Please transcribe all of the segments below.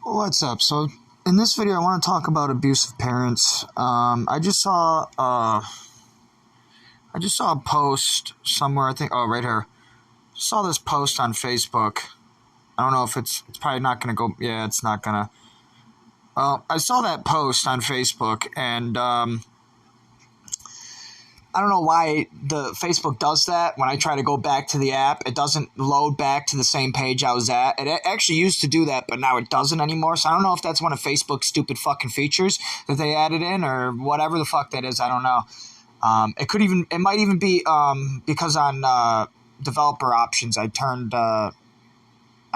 What's up? So in this video, I want to talk about abusive parents. I just saw a post somewhere. I think right here. Saw this post on Facebook. I don't know if it's probably not gonna go. Yeah, it's not gonna. I saw that post on Facebook, and I don't know why the Facebook does that. When I try to go back to the app, it doesn't load back to the same page I was at. It actually used to do that, but now it doesn't anymore. So I don't know if that's one of Facebook's stupid fucking features that they added in or whatever the fuck that is. I don't know. It might even be because on developer options, I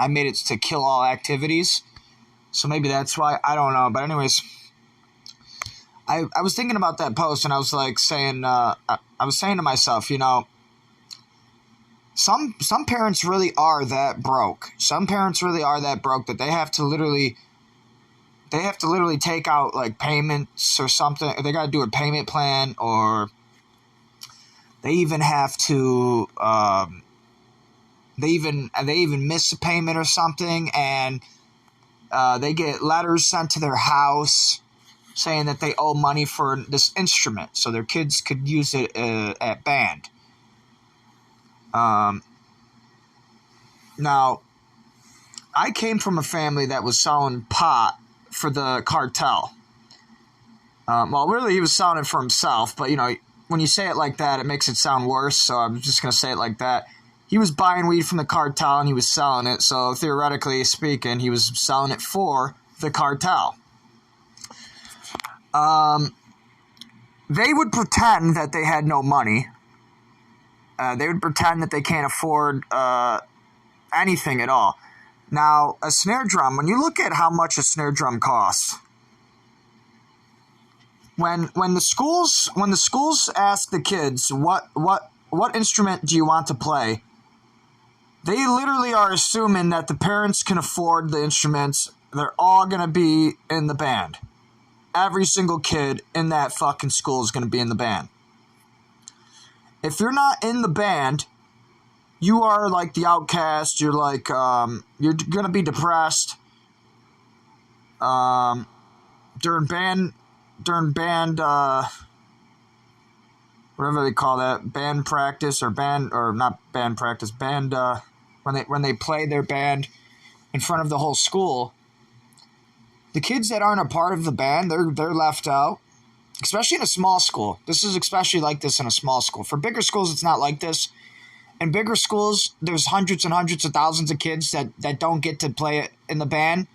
made it to kill all activities. So maybe that's why. I don't know. But anyways, I was thinking about that post, and I was like saying, I was saying to myself, some parents really are that broke. Some parents really are that broke that they have to literally take out like payments or something. They got to do a payment plan, or they even have to, they even miss a payment or something, and they get letters sent to their house saying that they owe money for this instrument so their kids could use it at band. Now, I came from a family that was selling pot for the cartel. Well, really, he was selling it for himself, but, when you say it like that, it makes it sound worse, so I'm just going to say it like that. He was buying weed from the cartel, and he was selling it, so theoretically speaking, he was selling it for the cartel. They would pretend that they had no money. They would pretend that they can't afford anything at all. Now, a snare drum, when you look at how much a snare drum costs, when the schools ask the kids what instrument do you want to play, they literally are assuming that the parents can afford the instruments. They're all going to be in the band. Every single kid in that fucking school is going to be in the band. If you're not in the band, you are like the outcast. You're like, you're going to be depressed. During band, whatever they call that, band practice or not band practice, band, when they play their band in front of the whole school, the kids that aren't a part of the band, they're left out, especially in a small school. This is especially like this in a small school. For bigger schools, it's not like this. In bigger schools, there's hundreds and hundreds of thousands of kids that don't get to play it in the band,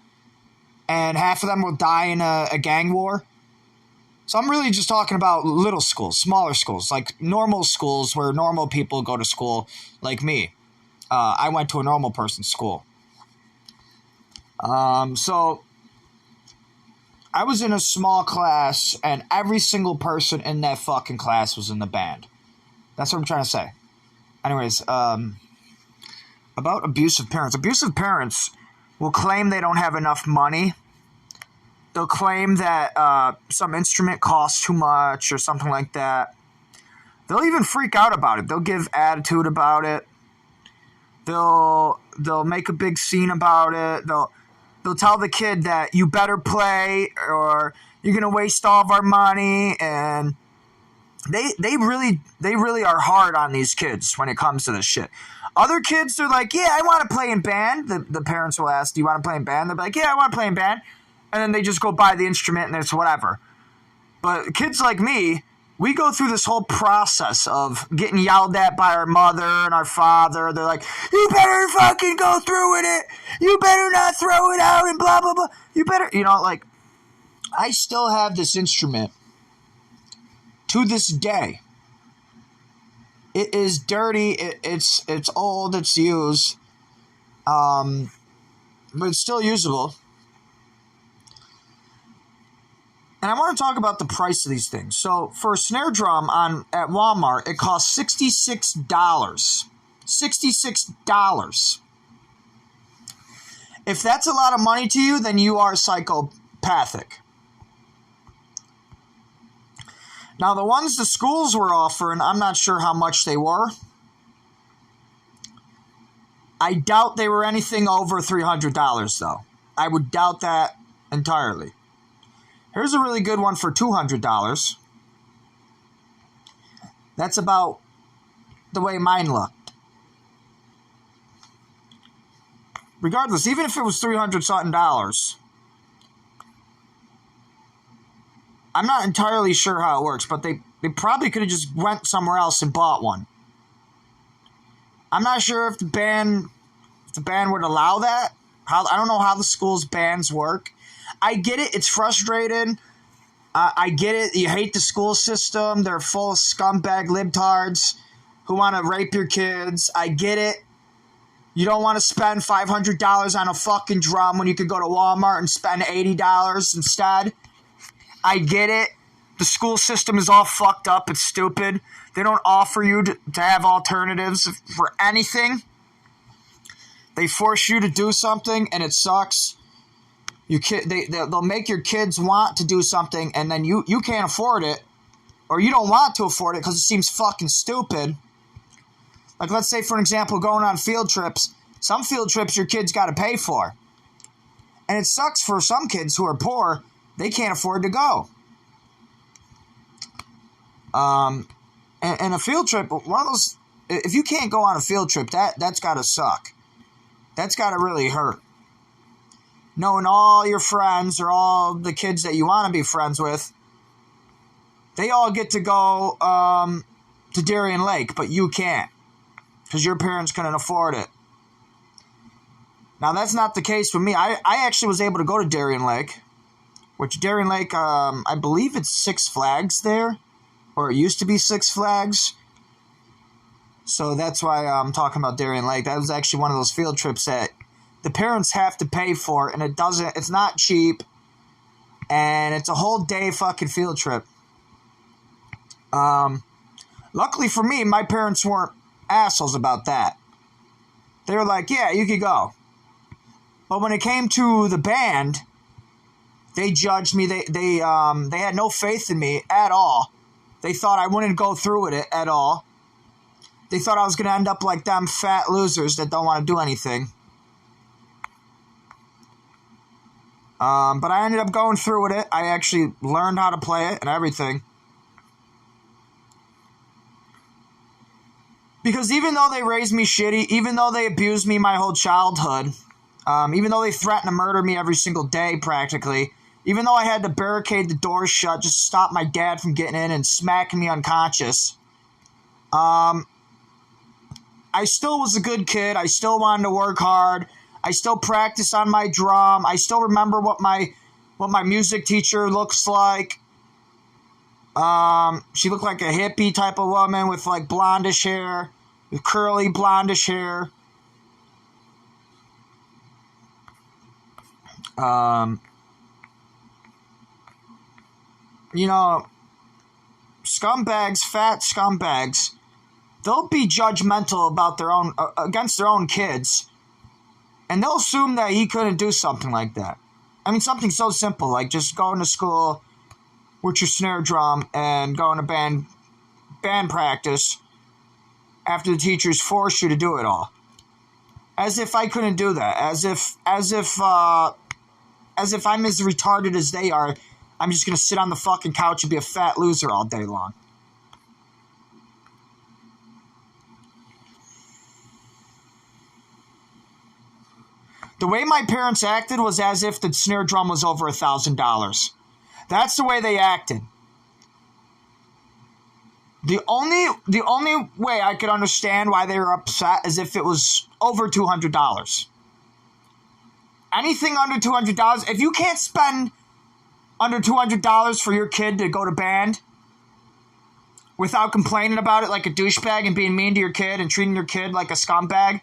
and half of them will die in a gang war. So I'm really just talking about little schools, smaller schools, like normal schools where normal people go to school, like me. I went to a normal person's school. So I was in a small class, and every single person in that fucking class was in the band. That's what I'm trying to say. Anyways, about abusive parents. Abusive parents will claim they don't have enough money. They'll claim that some instrument costs too much or something like that. They'll even freak out about it. They'll give attitude about it. They'll make a big scene about it. They'll tell the kid that you better play or you're gonna waste all of our money, and they really are hard on these kids when it comes to this shit. Other kids, they're like, yeah, I want to play in band. The parents will ask, do you want to play in band? They'll be like, yeah, I want to play in band. And then they just go buy the instrument and it's whatever. But kids like me, we go through this whole process of getting yelled at by our mother and our father. They're like, you better fucking go through with it. You better not throw it out and blah, blah, blah. You better, like, I still have this instrument to this day. It is dirty. It's old. It's used. But it's still usable. And I want to talk about the price of these things. So for a snare drum at Walmart, it costs $66. $66. If that's a lot of money to you, then you are psychopathic. Now, the ones the schools were offering, I'm not sure how much they were. I doubt they were anything over $300, though. I would doubt that entirely. Here's a really good one for $200. That's about the way mine looked. Regardless, even if it was $300-something, I'm not entirely sure how it works, but they probably could have just went somewhere else and bought one. I'm not sure if the band would allow that. I don't know how the school's bands work. I get it. It's frustrating. I get it. You hate the school system. They're full of scumbag libtards who want to rape your kids. I get it. You don't want to spend $500 on a fucking drum when you could go to Walmart and spend $80 instead. I get it. The school system is all fucked up. It's stupid. They don't offer you to have alternatives for anything. They force you to do something, and it sucks. They'll make your kids want to do something, and then you can't afford it, or you don't want to afford it because it seems fucking stupid. Like, let's say, for example, going on field trips. Some field trips your kids got to pay for. And it sucks for some kids who are poor. They can't afford to go. And a field trip, one of those, if you can't go on a field trip, that's got to suck. That's got to really hurt. Knowing all your friends or all the kids that you want to be friends with, they all get to go to Darien Lake, but you can't because your parents couldn't afford it. Now, that's not the case with me. I actually was able to go to Darien Lake, which Darien Lake, I believe it's Six Flags there, or it used to be Six Flags. So that's why I'm talking about Darien Lake. That was actually one of those field trips that the parents have to pay for, and it's not cheap, and it's a whole day fucking field trip. Luckily for me, my parents weren't assholes about that. They were like, yeah, you could go. But when it came to the band, they judged me. They had no faith in me at all. They thought I wouldn't go through with it at all. They thought I was going to end up like them fat losers that don't want to do anything. But I ended up going through with it. I actually learned how to play it and everything. Because even though they raised me shitty, even though they abused me my whole childhood, even though they threatened to murder me every single day practically, even though I had to barricade the doors shut just to stop my dad from getting in and smacking me unconscious, I still was a good kid. I still wanted to work hard. I still practice on my drum. I still remember what my music teacher looks like. She looked like a hippie type of woman with like blondish hair, with curly blondish hair. You know, scumbags, fat scumbags, they'll be judgmental about their own, against their own kids, and they'll assume that he couldn't do something like that. I mean, something so simple, like just going to school with your snare drum and going to band practice after the teachers force you to do it all. As if I couldn't do that. As if I'm as retarded as they are, I'm just going to sit on the fucking couch and be a fat loser all day long. The way my parents acted was as if the snare drum was over $1,000. That's the way they acted. The only way I could understand why they were upset is if it was over $200. Anything under $200, if you can't spend under $200 for your kid to go to band without complaining about it like a douchebag and being mean to your kid and treating your kid like a scumbag,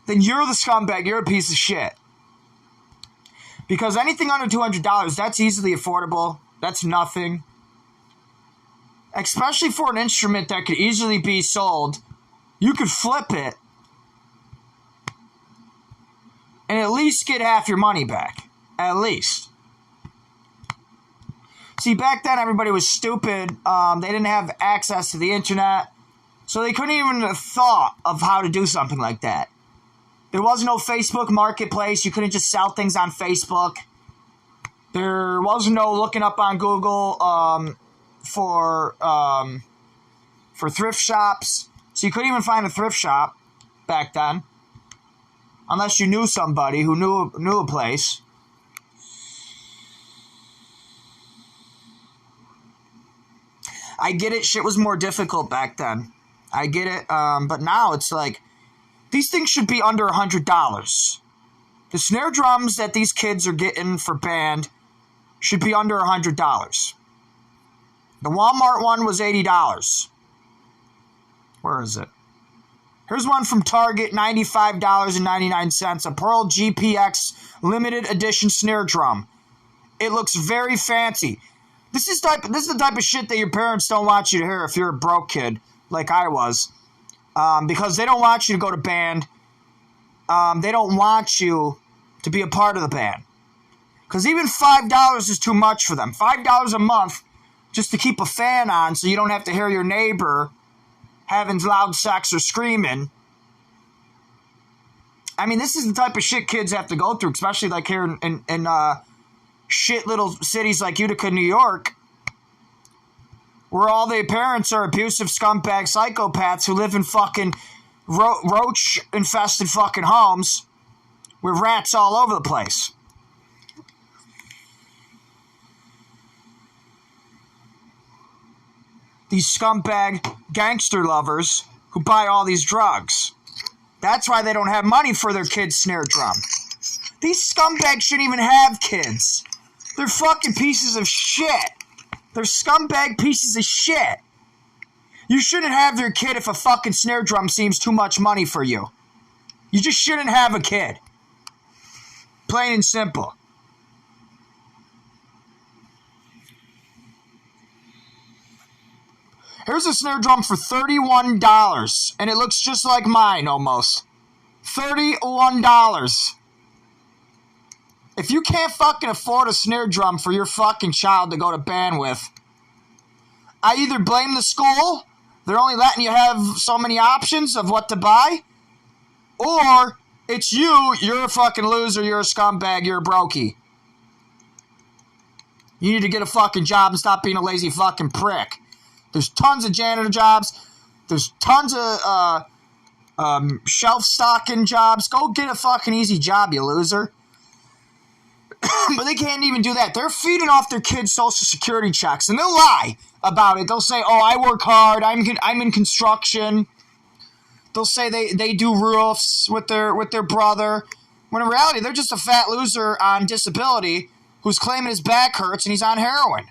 then you're the scumbag. You're a piece of shit. Because anything under $200, that's easily affordable. That's nothing. Especially for an instrument that could easily be sold. You could flip it and at least get half your money back. At least. See, back then everybody was stupid. They didn't have access to the internet. So they couldn't even have thought of how to do something like that. There was no Facebook Marketplace. You couldn't just sell things on Facebook. There was no looking up on Google for thrift shops. So you couldn't even find a thrift shop back then. Unless you knew somebody who knew a place. I get it. Shit was more difficult back then. I get it. But now it's like, these things should be under $100. The snare drums that these kids are getting for band should be under $100. The Walmart one was $80. Where is it? Here's one from Target, $95.99. A Pearl GPX limited edition snare drum. It looks very fancy. This is the type of shit that your parents don't want you to hear if you're a broke kid, like I was. Because they don't want you to go to band. They don't want you to be a part of the band. Because even $5 is too much for them. $5 a month just to keep a fan on so you don't have to hear your neighbor having loud sex or screaming. I mean, this is the type of shit kids have to go through, especially like here in shit little cities like Utica, New York, where all their parents are abusive scumbag psychopaths who live in fucking roach-infested fucking homes with rats all over the place. These scumbag gangster lovers who buy all these drugs. That's why they don't have money for their kid's snare drum. These scumbags shouldn't even have kids. They're fucking pieces of shit. They're scumbag pieces of shit. You shouldn't have your kid if a fucking snare drum seems too much money for you. You just shouldn't have a kid. Plain and simple. Here's a snare drum for $31, and it looks just like mine almost. $31. If you can't fucking afford a snare drum for your fucking child to go to band with, I either blame the school, they're only letting you have so many options of what to buy, or it's you're a fucking loser, you're a scumbag, you're a brokey. You need to get a fucking job and stop being a lazy fucking prick. There's tons of janitor jobs. There's tons of shelf stocking jobs. Go get a fucking easy job, you loser. But they can't even do that. They're feeding off their kids' social security checks, and they'll lie about it. They'll say, "Oh, I work hard. I'm in construction." They'll say they do roofs with their brother, when in reality they're just a fat loser on disability who's claiming his back hurts and he's on heroin.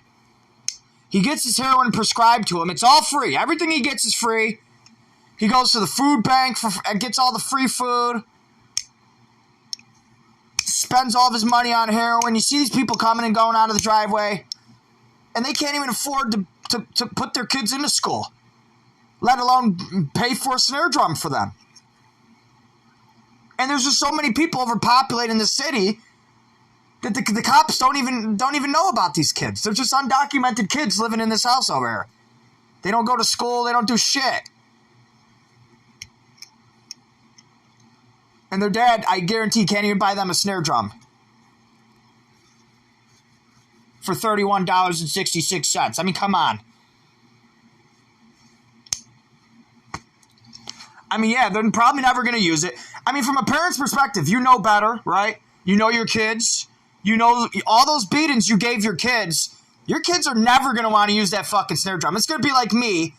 He gets his heroin prescribed to him. It's all free. Everything he gets is free. He goes to the food bank and gets all the free food. Spends all of his money on heroin. You see these people coming and going out of the driveway, and they can't even afford to put their kids into school, let alone pay for a snare drum for them. And there's just so many people overpopulating the city that the cops don't even know about these kids. They're just undocumented kids living in this house over here. They don't go to school. They don't do shit. And their dad, I guarantee, can't even buy them a snare drum for $31.66. I mean, come on. I mean, yeah, they're probably never going to use it. I mean, from a parent's perspective, you know better, right? You know your kids. You know all those beatings you gave your kids. Your kids are never going to want to use that fucking snare drum. It's going to be like me,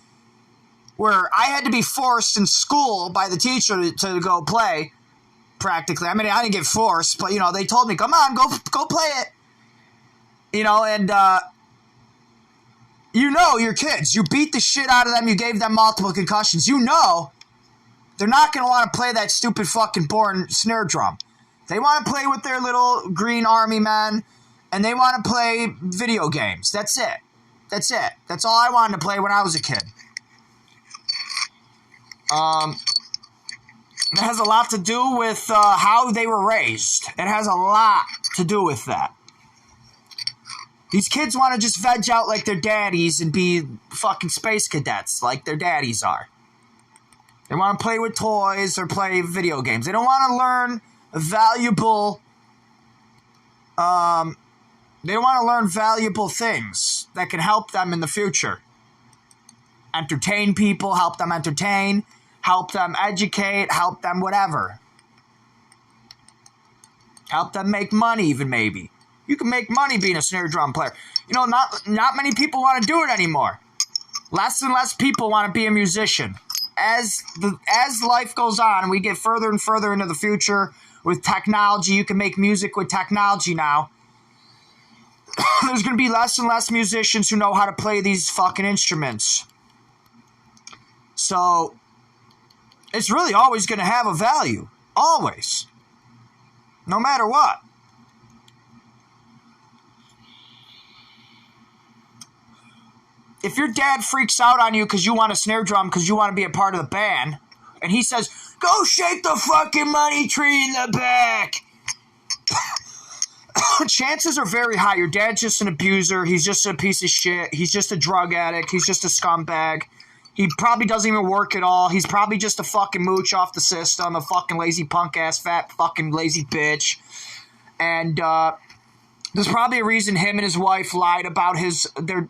where I had to be forced in school by the teacher to go play, practically. I mean, I didn't get forced, but, they told me, come on, go play it. And your kids. You beat the shit out of them. You gave them multiple concussions. They're not going to want to play that stupid fucking boring snare drum. They want to play with their little green army men, and they want to play video games. That's it. That's all I wanted to play when I was a kid. It has a lot to do with how they were raised. It has a lot to do with that. These kids want to just veg out like their daddies and be fucking space cadets like their daddies are. They want to play with toys or play video games. They don't want to learn valuable things that can help them in the future. Entertain people, help them entertain, help them educate, help them whatever. Help them make money even maybe. You can make money being a snare drum player. You know, not many people want to do it anymore. Less and less people want to be a musician. As life goes on and we get further and further into the future with technology, you can make music with technology now. There's going to be less and less musicians who know how to play these fucking instruments. So, it's really always going to have a value. Always. No matter what. If your dad freaks out on you because you want a snare drum because you want to be a part of the band, and he says, go shake the fucking money tree in the back, chances are very high your dad's just an abuser, he's just a piece of shit, he's just a drug addict, he's just a scumbag, he probably doesn't even work at all, he's probably just a fucking mooch off the system, a fucking lazy punk-ass fat fucking lazy bitch, and, there's probably a reason him and his wife lied about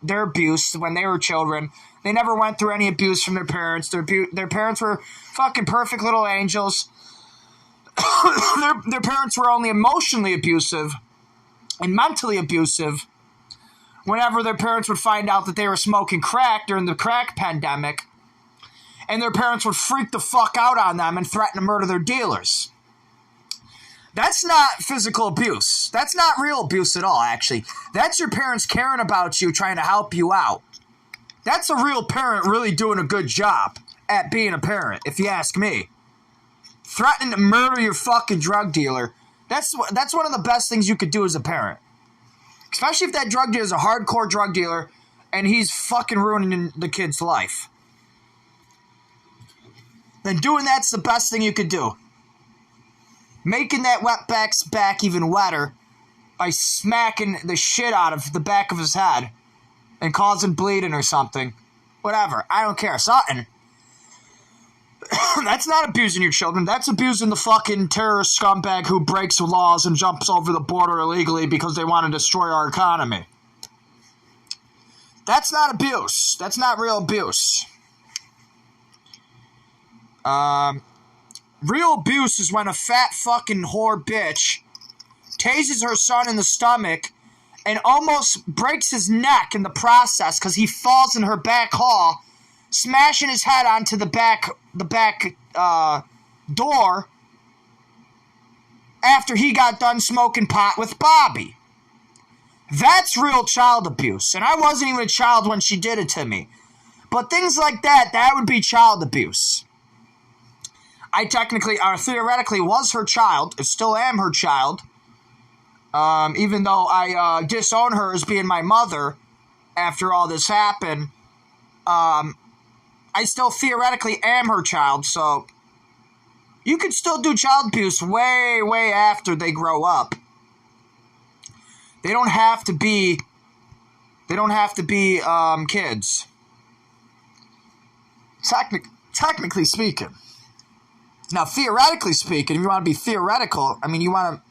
their abuse when they were children. They never went through any abuse from their parents. Their parents were fucking perfect little angels. Their parents were only emotionally abusive and mentally abusive whenever their parents would find out that they were smoking crack during the crack pandemic, and their parents would freak the fuck out on them and threaten to murder their dealers. That's not physical abuse. That's not real abuse at all, actually. That's your parents caring about you, trying to help you out. That's a real parent really doing a good job at being a parent, if you ask me. Threatening to murder your fucking drug dealer, that's one of the best things you could do as a parent. Especially if that drug dealer is a hardcore drug dealer and he's fucking ruining the kid's life. Then doing that's the best thing you could do. Making that wetback's back even wetter by smacking the shit out of the back of his head and causing bleeding or something. Whatever. I don't care. Something. That's not abusing your children. That's abusing the fucking terrorist scumbag who breaks the laws and jumps over the border illegally because they want to destroy our economy. That's not abuse. That's not real abuse. Real abuse is when a fat fucking whore bitch tases her son in the stomach and almost breaks his neck in the process because he falls in her back hall, smashing his head onto the back door after he got done smoking pot with Bobby. That's real child abuse, and I wasn't even a child when she did it to me. But things like that would be child abuse. I technically, or theoretically, was her child. I still am her child. Even though I disown her as being my mother after all this happened, I still theoretically am her child. So you could still do child abuse way, way after they grow up. They don't have to be kids. Technically speaking. Now, theoretically speaking, if you want to be theoretical, if you want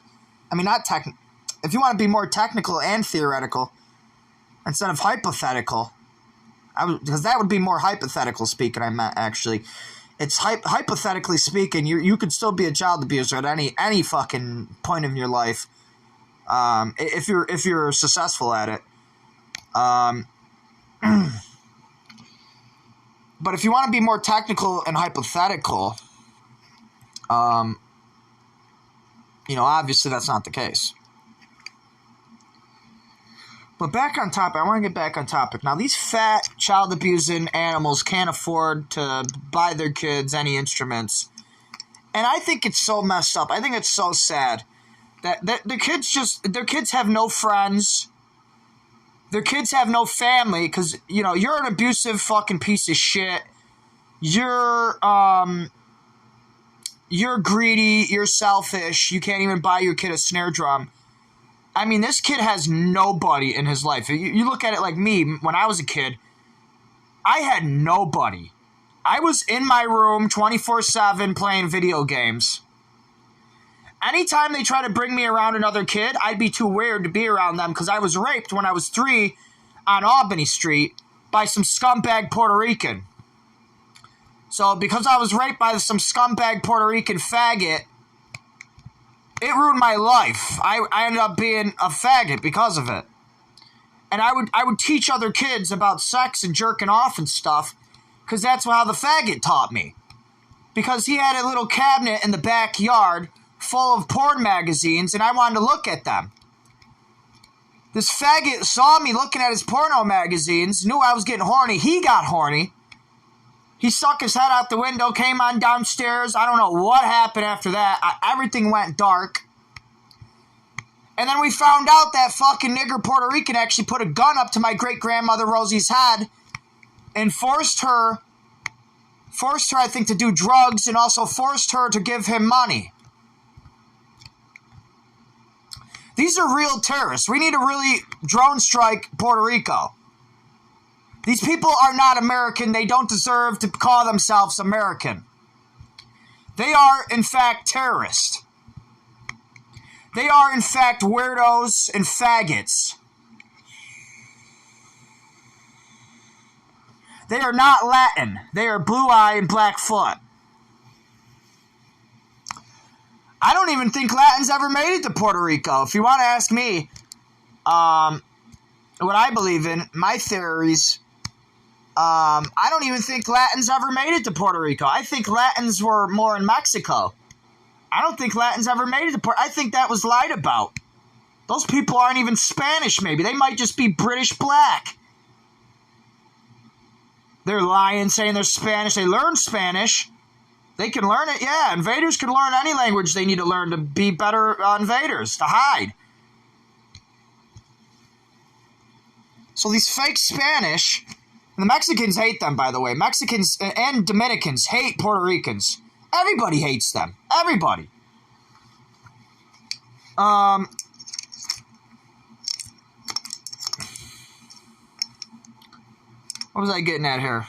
to be more technical and theoretical instead of hypothetical, because that would be more hypothetical speaking, I meant actually. It's hypothetically speaking, you could still be a child abuser at any fucking point in your life, if you're successful at it. But if you want to be more technical and hypothetical, obviously that's not the case. But back on topic, I want to get back on topic. Now, these fat, child-abusing animals can't afford to buy their kids any instruments. And I think it's so messed up. I think it's so sad that their kids have no friends. Their kids have no family because, you're an abusive fucking piece of shit. You're greedy, you're selfish, you can't even buy your kid a snare drum. I mean, this kid has nobody in his life. You look at it like me, when I was a kid, I had nobody. I was in my room 24/7 playing video games. Anytime they try to bring me around another kid, I'd be too weird to be around them because I was raped when I was 3 on Albany Street by some scumbag Puerto Rican. So because I was raped by some scumbag Puerto Rican faggot, it ruined my life. I ended up being a faggot because of it. And I would teach other kids about sex and jerking off and stuff because that's how the faggot taught me. Because he had a little cabinet in the backyard full of porn magazines, and I wanted to look at them. This faggot saw me looking at his porno magazines, knew I was getting horny. He got horny. He stuck his head out the window, came on downstairs. I don't know what happened after that. Everything went dark. And then we found out that fucking nigger Puerto Rican actually put a gun up to my great-grandmother Rosie's head and forced her, I think, to do drugs and also forced her to give him money. These are real terrorists. We need to really drone strike Puerto Rico. These people are not American. They don't deserve to call themselves American. They are, in fact, terrorists. They are, in fact, weirdos and faggots. They are not Latin. They are blue-eye and Blackfoot. I don't even think Latins ever made it to Puerto Rico. If you want to ask me what I believe in, my theories, I don't even think Latins ever made it to Puerto Rico. I think Latins were more in Mexico. I don't think Latins ever made it to Puerto Rico. I think that was lied about. Those people aren't even Spanish, maybe. They might just be British black. They're lying, saying they're Spanish. They learned Spanish. They can learn it, yeah. Invaders can learn any language they need to learn to be better invaders, to hide. So these fake Spanish, and the Mexicans hate them, by the way. Mexicans and Dominicans hate Puerto Ricans. Everybody hates them. Everybody. What was I getting at here?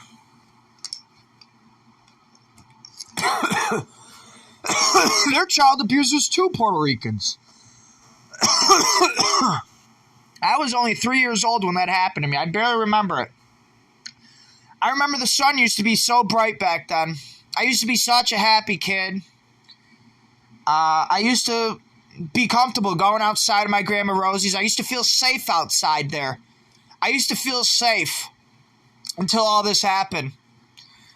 They're child abusers too, Puerto Ricans. I was only 3 years old when that happened to me. I barely remember it. I remember the sun used to be so bright back then. I used to be such a happy kid. I used to be comfortable going outside of my Grandma Rosie's. I used to feel safe outside there. I used to feel safe until all this happened.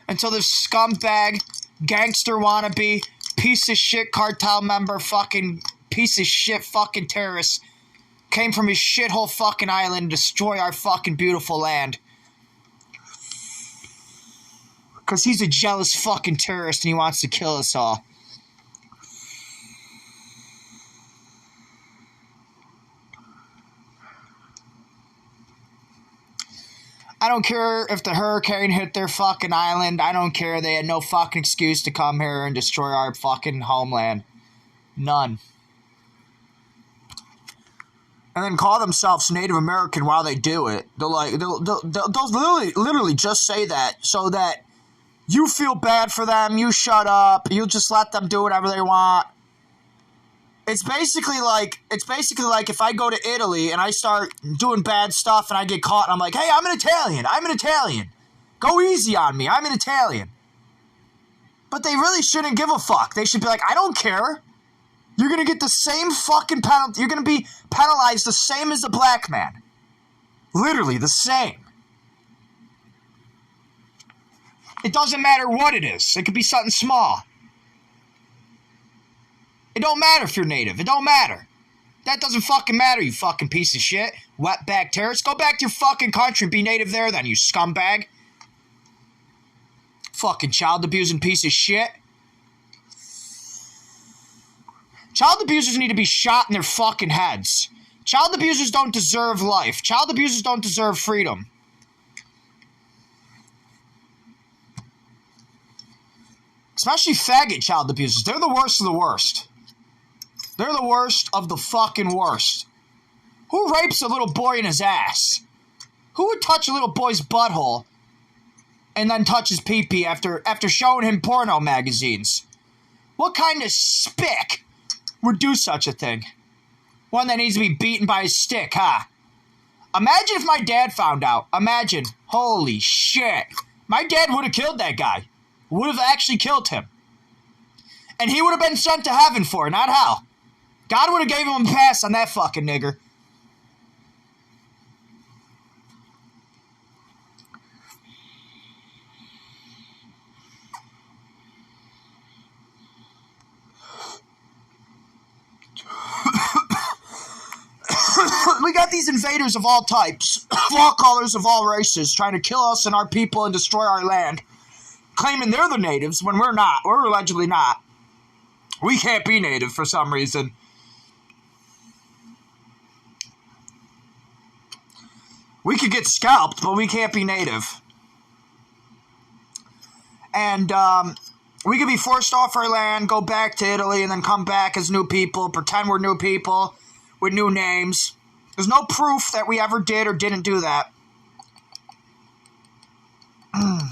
Until this scumbag, gangster wannabe, piece of shit cartel member, fucking piece of shit fucking terrorist came from his shithole fucking island to destroy our fucking beautiful land. Because he's a jealous fucking terrorist and he wants to kill us all. I don't care if the hurricane hit their fucking island. I don't care. They had no fucking excuse to come here and destroy our fucking homeland. None. And then call themselves Native American while they do it. They'll literally just say that so that you feel bad for them. You shut up. You just let them do whatever they want. It's basically like if I go to Italy and I start doing bad stuff and I get caught and I'm like, hey, I'm an Italian. Go easy on me. I'm an Italian. But they really shouldn't give a fuck. They should be like, I don't care. You're going to get the same fucking penalty. You're going to be penalized the same as a black man. Literally the same. It doesn't matter what it is. It could be something small. It don't matter if you're native. It don't matter. That doesn't fucking matter, you fucking piece of shit. Wetback terrorist. Go back to your fucking country and be native there then, you scumbag. Fucking child abusing piece of shit. Child abusers need to be shot in their fucking heads. Child abusers don't deserve life. Child abusers don't deserve freedom. Especially faggot child abusers. They're the worst of the worst. They're the worst of the fucking worst. Who rapes a little boy in his ass? Who would touch a little boy's butthole and then touches pee-pee after showing him porno magazines. What kind of spick would do such a thing? One that needs to be beaten by a stick, huh? Imagine if my dad found out. Imagine. Holy shit. My dad would have killed that guy. Would have actually killed him. And he would have been sent to heaven for it, not hell. God would have gave him a pass on that fucking nigger. We got these invaders of all types, of all colors, of all races, trying to kill us and our people and destroy our land, claiming they're the natives when we're not. We're allegedly not. We can't be native for some reason. We could get scalped, but we can't be native. And we could be forced off our land, go back to Italy, and then come back as new people, pretend we're new people with new names. There's no proof that we ever did or didn't do that. And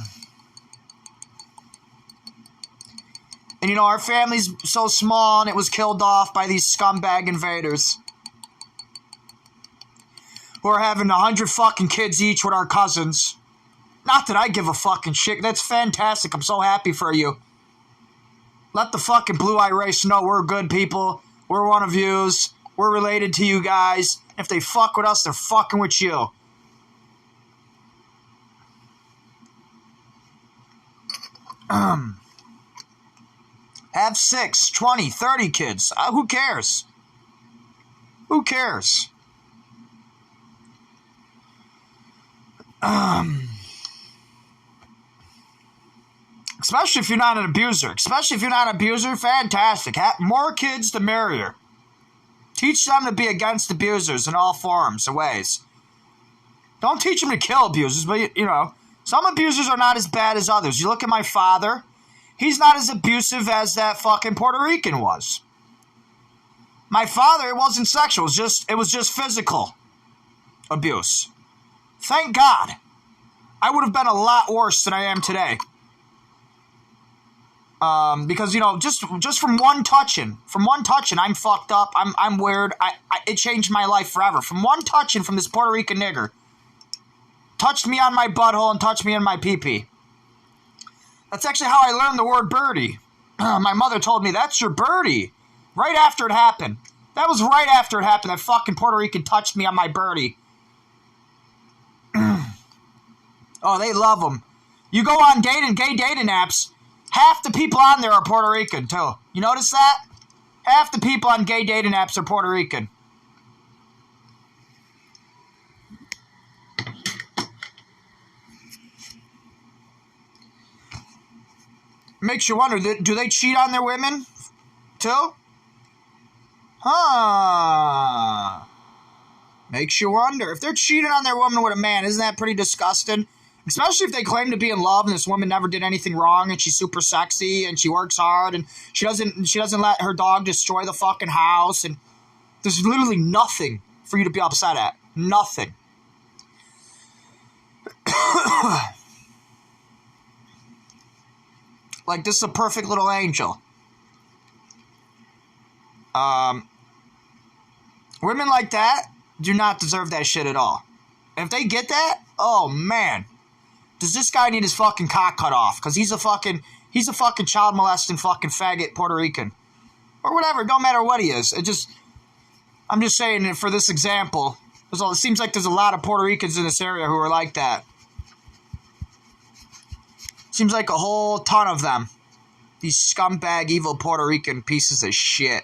you know, our family's so small and it was killed off by these scumbag invaders who are having 100 fucking kids each with our cousins. Not that I give a fucking shit. That's fantastic. I'm so happy for you. Let the fucking Blue Eye race know we're good people. We're one of yous. We're related to you guys. If they fuck with us, they're fucking with you. Have 6, 20, 30 kids. Who cares? Who cares? Especially if you're not an abuser. Especially if you're not an abuser, fantastic. More kids, the merrier. Teach them to be against abusers in all forms and ways. Don't teach them to kill abusers, but, you know, some abusers are not as bad as others. You look at my father. He's not as abusive as that fucking Puerto Rican was. My father, it wasn't sexual. It was just physical abuse. Thank God. I would have been a lot worse than I am today. Because, you know, just from one touching, I'm fucked up. I'm weird. It changed my life forever. From one touching from this Puerto Rican nigger. Touched me on my butthole and touched me in my pee-pee. That's actually how I learned the word birdie. My mother told me, that's your birdie. Right after it happened. That was right after it happened. That fucking Puerto Rican touched me on my birdie. Oh, they love them. You go on gay dating apps. Half the people on there are Puerto Rican, too. You notice that? Half the people on gay dating apps are Puerto Rican. Makes you wonder, do they cheat on their women, too? Huh. Makes you wonder. If they're cheating on their woman with a man, isn't that pretty disgusting? Especially if they claim to be in love and this woman never did anything wrong and she's super sexy and she works hard and she doesn't let her dog destroy the fucking house and there's literally nothing for you to be upset at. Nothing. Like, this is a perfect little angel. Women like that do not deserve that shit at all. And if they get that, oh man. Does this guy need his fucking cock cut off? Because he's a fucking child molesting fucking faggot Puerto Rican. Or whatever, don't matter what he is. I'm just saying that for this example, it seems like there's a lot of Puerto Ricans in this area who are like that. Seems like a whole ton of them. These scumbag, evil Puerto Rican pieces of shit.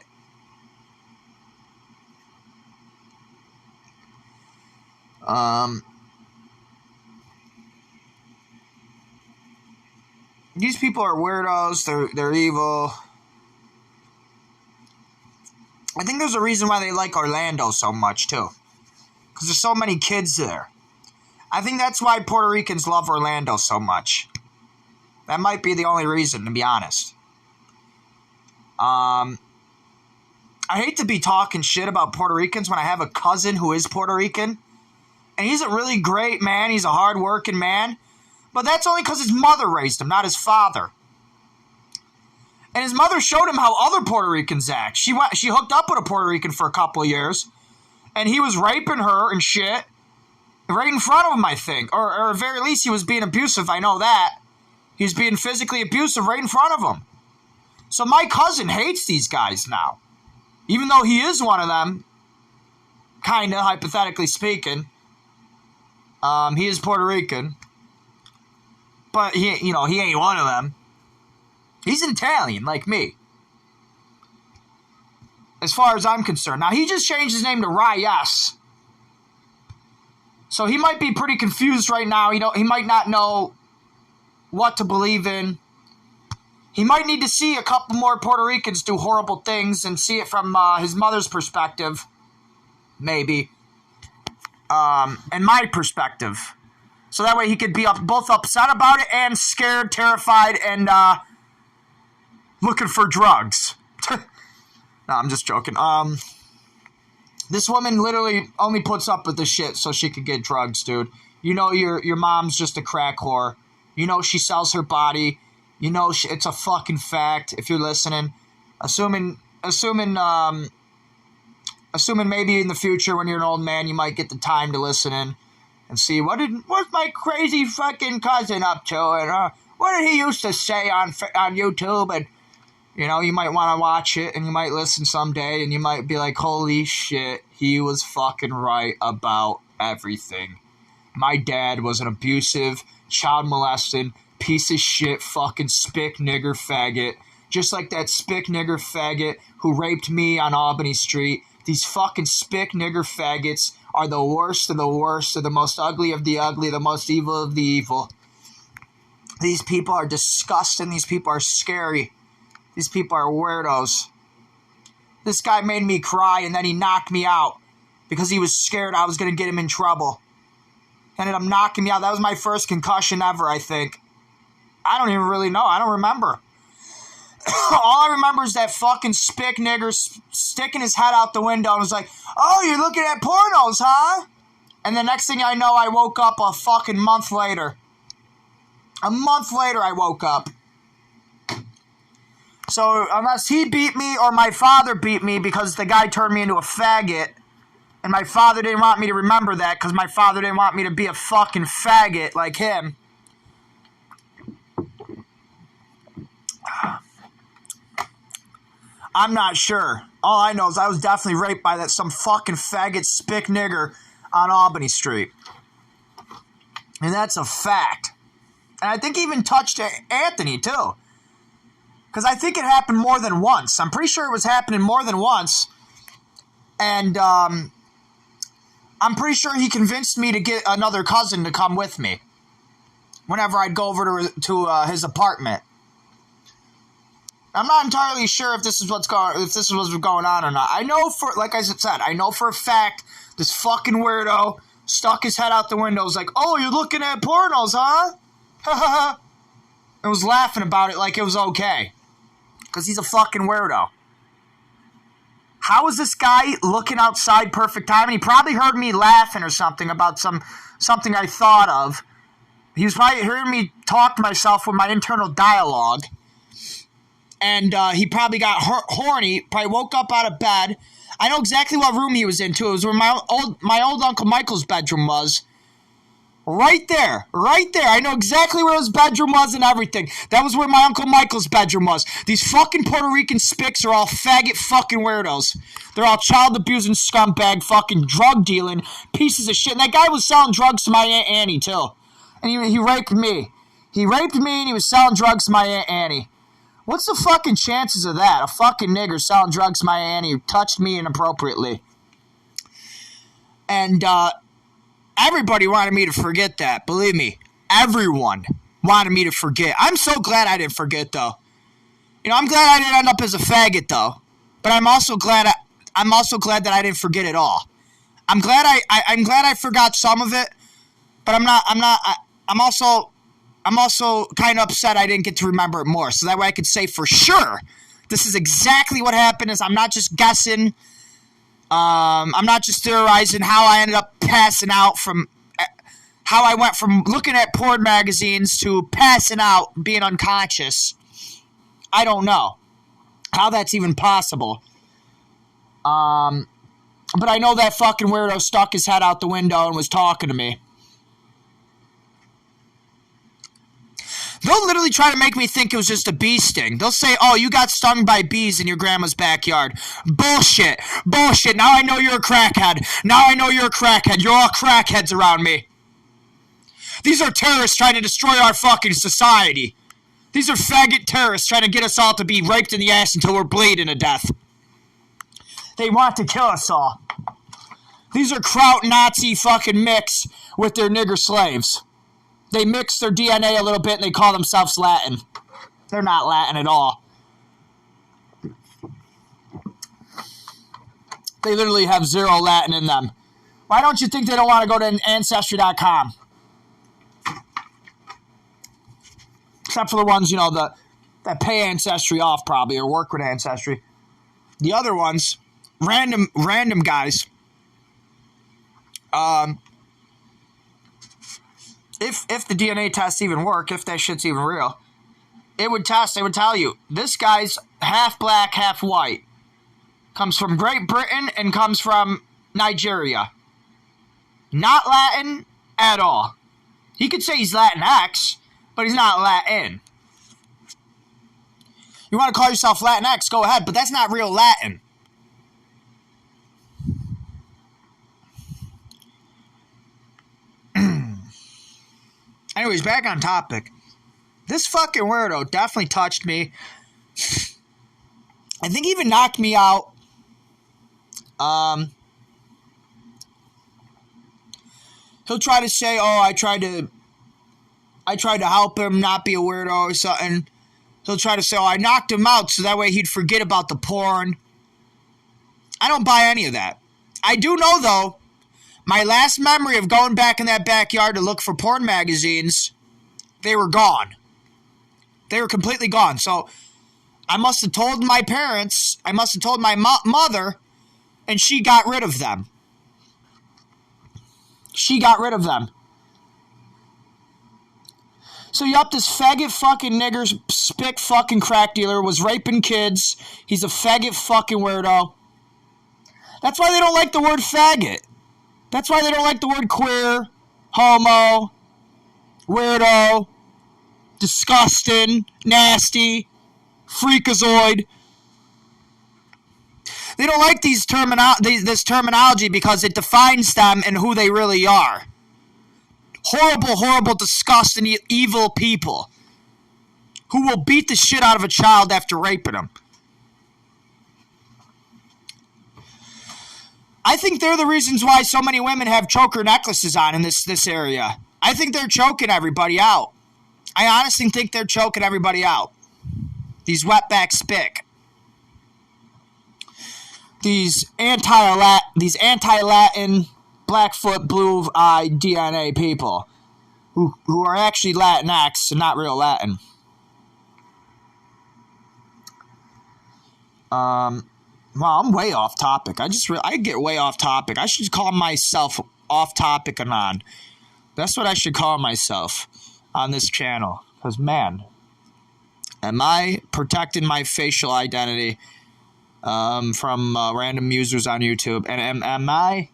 These people are weirdos. They're evil. I think there's a reason why they like Orlando so much, too. Because there's so many kids there. I think that's why Puerto Ricans love Orlando so much. That might be the only reason, to be honest. I hate to be talking shit about Puerto Ricans when I have a cousin who is Puerto Rican. And he's a really great man. He's a hard-working man. But that's only because his mother raised him, not his father. And his mother showed him how other Puerto Ricans act. She hooked up with a Puerto Rican for a couple of years, and he was raping her and shit right in front of him, I think. Or at very least, he was being abusive. I know that. He was being physically abusive right in front of him. So my cousin hates these guys now. Even though he is one of them, kind of, hypothetically speaking. He is Puerto Rican. But he ain't one of them. He's Italian, like me. As far as I'm concerned. Now, he just changed his name to Reyes. So he might be pretty confused right now. He might not know what to believe in. He might need to see a couple more Puerto Ricans do horrible things and see it from his mother's perspective. Maybe. And my perspective. So that way he could be both upset about it and scared, terrified, and looking for drugs. No, I'm just joking. This woman literally only puts up with this shit so she could get drugs, dude. You know your mom's just a crack whore. You know she sells her body. You know it's a fucking fact if you're listening. Assuming maybe in the future when you're an old man you might get the time to listen in and see what's my crazy fucking cousin up to, and what did he used to say on YouTube, and you might want to watch it and you might listen someday and you might be like, holy shit, he was fucking right about everything. My dad was an abusive, child molesting, piece of shit, fucking spick nigger faggot. Just like that spick nigger faggot who raped me on Albany Street. These fucking spick nigger faggots are the worst of the worst, are the most ugly of the ugly, the most evil of the evil. These people are disgusting. These people are scary. These people are weirdos. This guy made me cry and then he knocked me out because he was scared I was going to get him in trouble. Ended up knocking me out. That was my first concussion ever, I think. I don't even really know. I don't remember. All I remember is that fucking spick nigger sticking his head out the window and was like, oh, you're looking at pornos, huh? And the next thing I know, I woke up a fucking month later. A month later, I woke up. So unless he beat me or my father beat me because the guy turned me into a faggot, and my father didn't want me to remember that because my father didn't want me to be a fucking faggot like him. I'm not sure. All I know is I was definitely raped by some fucking faggot spick nigger on Albany Street. And that's a fact. And I think he even touched Anthony, too. Because I think it happened more than once. I'm pretty sure it was happening more than once. And I'm pretty sure he convinced me to get another cousin to come with me whenever I'd go over to his apartment. I'm not entirely sure if this is what's going on or not. I know like I said, I know for a fact this fucking weirdo stuck his head out the window. Was like, "Oh, you're looking at pornos, huh?" And was laughing about it like it was okay, because he's a fucking weirdo. How is this guy looking outside perfect time? And he probably heard me laughing or something about something I thought of. He was probably hearing me talk to myself with my internal dialogue. And he probably got horny, probably woke up out of bed. I know exactly what room he was in, too. It was where my old Uncle Michael's bedroom was. Right there. I know exactly where his bedroom was and everything. That was where my Uncle Michael's bedroom was. These fucking Puerto Rican spicks are all faggot fucking weirdos. They're all child abusing scumbag fucking drug dealing pieces of shit. And that guy was selling drugs to my Aunt Annie, too. And he raped me. He raped me and he was selling drugs to my Aunt Annie. What's the fucking chances of that? A fucking nigger selling drugs to my auntie who touched me inappropriately. And everybody wanted me to forget that. Believe me, everyone wanted me to forget. I'm so glad I didn't forget, though. I'm glad I didn't end up as a faggot, though. But I'm also glad that I didn't forget it all. I'm glad I forgot some of it, but I'm also kind of upset I didn't get to remember it more, so that way I could say for sure this is exactly what happened. I'm not just guessing. I'm not just theorizing how I ended up passing out from how I went from looking at porn magazines to passing out, being unconscious. I don't know how that's even possible. But I know that fucking weirdo stuck his head out the window and was talking to me. They'll literally try to make me think it was just a bee sting. They'll say, oh, you got stung by bees in your grandma's backyard. Bullshit. Bullshit. Now I know you're a crackhead. Now I know you're a crackhead. You're all crackheads around me. These are terrorists trying to destroy our fucking society. These are faggot terrorists trying to get us all to be raped in the ass until we're bleeding to death. They want to kill us all. These are Kraut Nazi fucking mix with their nigger slaves. They mix their DNA a little bit and they call themselves Latin. They're not Latin at all. They literally have zero Latin in them. Why don't you think they don't want to go to Ancestry.com? Except for the ones, you know, that pay Ancestry off probably or work with Ancestry. The other ones, random guys. If the DNA tests even work, if that shit's even real, it would tell you, this guy's half black, half white. Comes from Great Britain and comes from Nigeria. Not Latin at all. He could say he's Latinx, but he's not Latin. You want to call yourself Latinx, go ahead, but that's not real Latin. Anyways, back on topic. This fucking weirdo definitely touched me. I think he even knocked me out. He'll try to say, oh, I tried to help him not be a weirdo or something. He'll try to say, oh, I knocked him out so that way he'd forget about the porn. I don't buy any of that. I do know, though, my last memory of going back in that backyard to look for porn magazines, they were gone. They were completely gone. So I must have told my parents, I must have told my mother, and she got rid of them. She got rid of them. So yup, this faggot fucking nigger spick fucking crack dealer was raping kids. He's a faggot fucking weirdo. That's why they don't like the word faggot. That's why they don't like the word queer, homo, weirdo, disgusting, nasty, freakazoid. They don't like this terminology because it defines them and who they really are. Horrible, horrible, disgusting, evil people who will beat the shit out of a child after raping them. I think they're the reasons why so many women have choker necklaces on in this area. I think they're choking everybody out. I honestly think they're choking everybody out. These wetback spick. These anti-Latin, Blackfoot, blue-eye DNA people who are actually Latinx and not real Latin. Well, I'm way off topic. I get way off topic. I should call myself Off Topic Anon. That's what I should call myself on this channel. Because, man, am I protecting my facial identity from random users on YouTube? And am I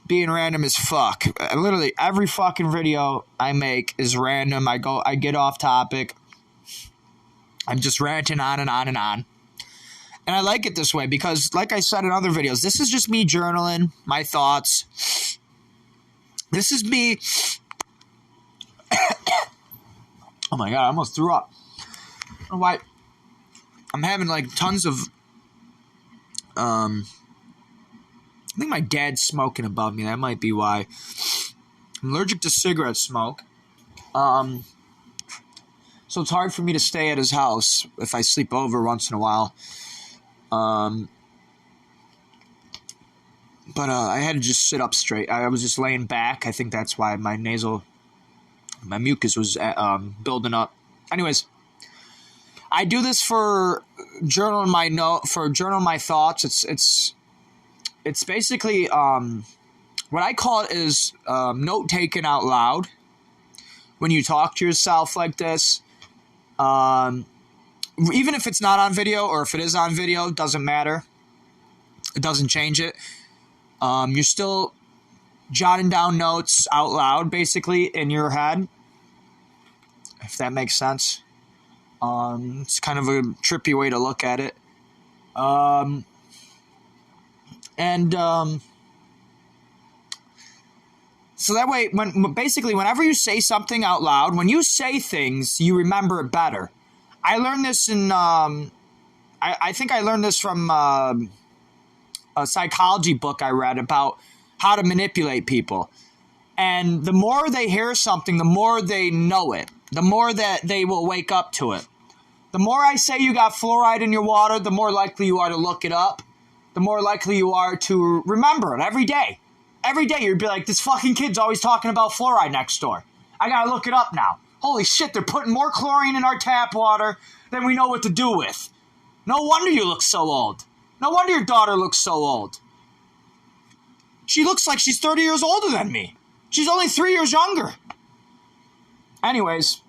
being random as fuck? Literally, every fucking video I make is random. I get off topic. I'm just ranting on and on and on. And I like it this way because, like I said in other videos, this is just me journaling my thoughts. This is me. Oh my God, I almost threw up. I don't know why. I'm having like tons of. I think my dad's smoking above me. That might be why. I'm allergic to cigarette smoke. So it's hard for me to stay at his house if I sleep over once in a while. But I had to just sit up straight. I was just laying back. I think that's why my mucus was building up. Anyways, I do this for journaling my thoughts. It's basically what I call it is note taken out loud. When you talk to yourself like this, even if it's not on video or if it is on video, it doesn't matter. It doesn't change it. You're still jotting down notes out loud, basically, in your head, if that makes sense. It's kind of a trippy way to look at it. So that way, whenever you say something out loud, when you say things, you remember it better. I learned this in, I think I learned this from a psychology book I read about how to manipulate people. And the more they hear something, the more they know it, the more that they will wake up to it. The more I say you got fluoride in your water, the more likely you are to look it up. The more likely you are to remember it every day. Every day you'd be like, this fucking kid's always talking about fluoride next door. I gotta look it up now. Holy shit, they're putting more chlorine in our tap water than we know what to do with. No wonder you look so old. No wonder your daughter looks so old. She looks like she's 30 years older than me. She's only 3 years younger. Anyways,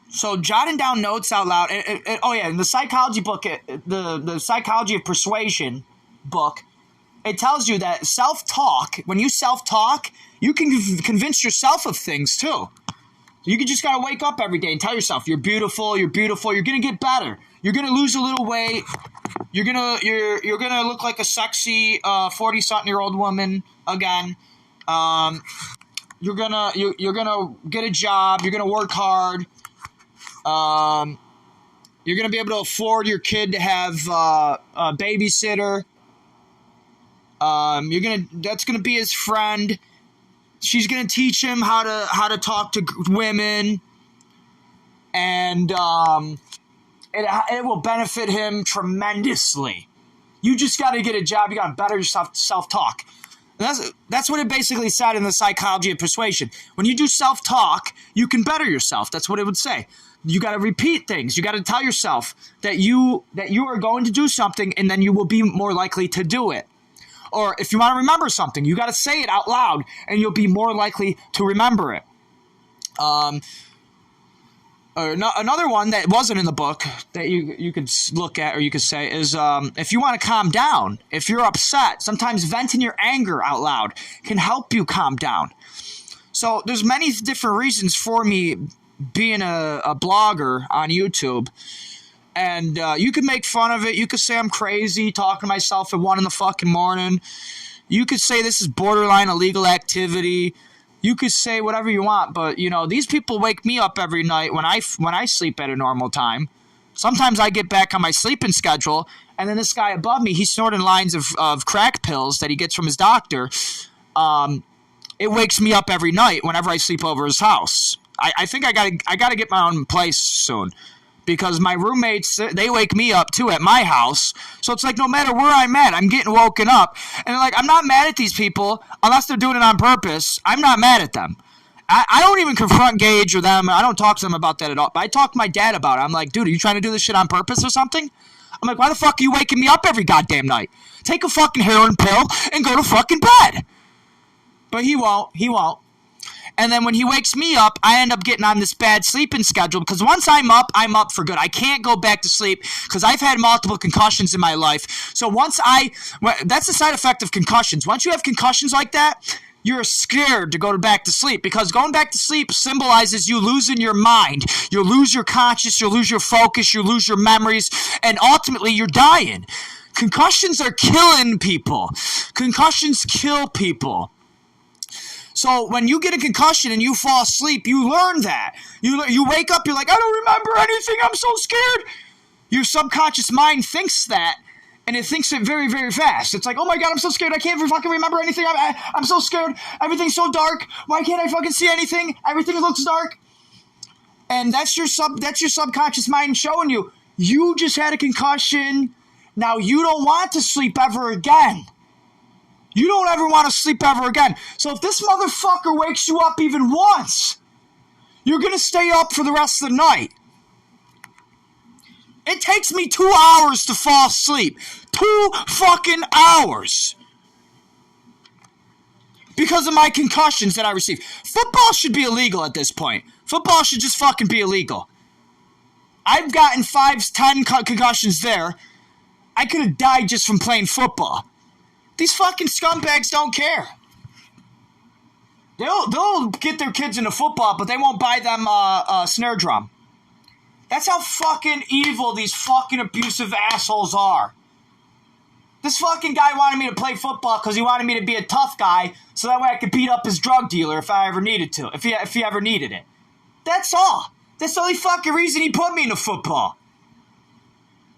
so jotting down notes out loud. In the psychology book, the Psychology of Persuasion book, it tells you that self-talk, when you self-talk, you can convince yourself of things too. You just gotta wake up every day and tell yourself you're beautiful, you're beautiful, you're gonna get better. You're gonna lose a little weight. You're gonna look like a sexy 40-something-year-old woman again. You're gonna get a job. You're gonna work hard. You're gonna be able to afford your kid to have a babysitter. That's gonna be his friend. She's gonna teach him how to talk to women, and it will benefit him tremendously. You just got to get a job. You got to better your self-talk. That's what it basically said in the Psychology of Persuasion. When you do self-talk, you can better yourself. That's what it would say. You got to repeat things. You got to tell yourself that you are going to do something, and then you will be more likely to do it. Or if you want to remember something, you got to say it out loud, and you'll be more likely to remember it. Another one that wasn't in the book that you could look at or you could say is if you want to calm down, if you're upset, sometimes venting your anger out loud can help you calm down. So there's many different reasons for me being a blogger on YouTube. And you could make fun of it. You could say I'm crazy talking to myself at 1 in the fucking morning. You could say this is borderline illegal activity. You could say whatever you want, but, these people wake me up every night when I sleep at a normal time. Sometimes I get back on my sleeping schedule, and then this guy above me, he's snorting lines of crack pills that he gets from his doctor. It wakes me up every night whenever I sleep over his house. I think I gotta get my own place soon. Because my roommates, they wake me up too at my house. So it's like no matter where I'm at, I'm getting woken up. And like, I'm not mad at these people unless they're doing it on purpose. I'm not mad at them. I don't even confront Gage or them. I don't talk to them about that at all. But I talk to my dad about it. I'm like, dude, are you trying to do this shit on purpose or something? I'm like, why the fuck are you waking me up every goddamn night? Take a fucking heroin pill and go to fucking bed. But he won't. And then when he wakes me up, I end up getting on this bad sleeping schedule because once I'm up for good. I can't go back to sleep because I've had multiple concussions in my life. So that's the side effect of concussions. Once you have concussions like that, you're scared to go back to sleep because going back to sleep symbolizes you losing your mind. You'll lose your conscience, you'll lose your focus, you'll lose your memories, and ultimately you're dying. Concussions are killing people. Concussions kill people. So when you get a concussion and you fall asleep, you learn that. You wake up, you're like, I don't remember anything, I'm so scared. Your subconscious mind thinks that, and it thinks it very, very fast. It's like, oh my God, I'm so scared, I can't fucking remember anything. I'm so scared, everything's so dark. Why can't I fucking see anything? Everything looks dark. And that's your subconscious mind showing you, you just had a concussion, now you don't want to sleep ever again. You don't ever want to sleep ever again. So if this motherfucker wakes you up even once, you're going to stay up for the rest of the night. It takes me 2 hours to fall asleep. 2 fucking hours. Because of my concussions that I receive. Football should be illegal at this point. Football should just fucking be illegal. I've gotten 5, 10 concussions there. I could have died just from playing football. These fucking scumbags don't care. They'll get their kids into football, but they won't buy them a snare drum. That's how fucking evil these fucking abusive assholes are. This fucking guy wanted me to play football because he wanted me to be a tough guy so that way I could beat up his drug dealer if I ever needed to, if he ever needed it. That's all. That's the only fucking reason he put me into football.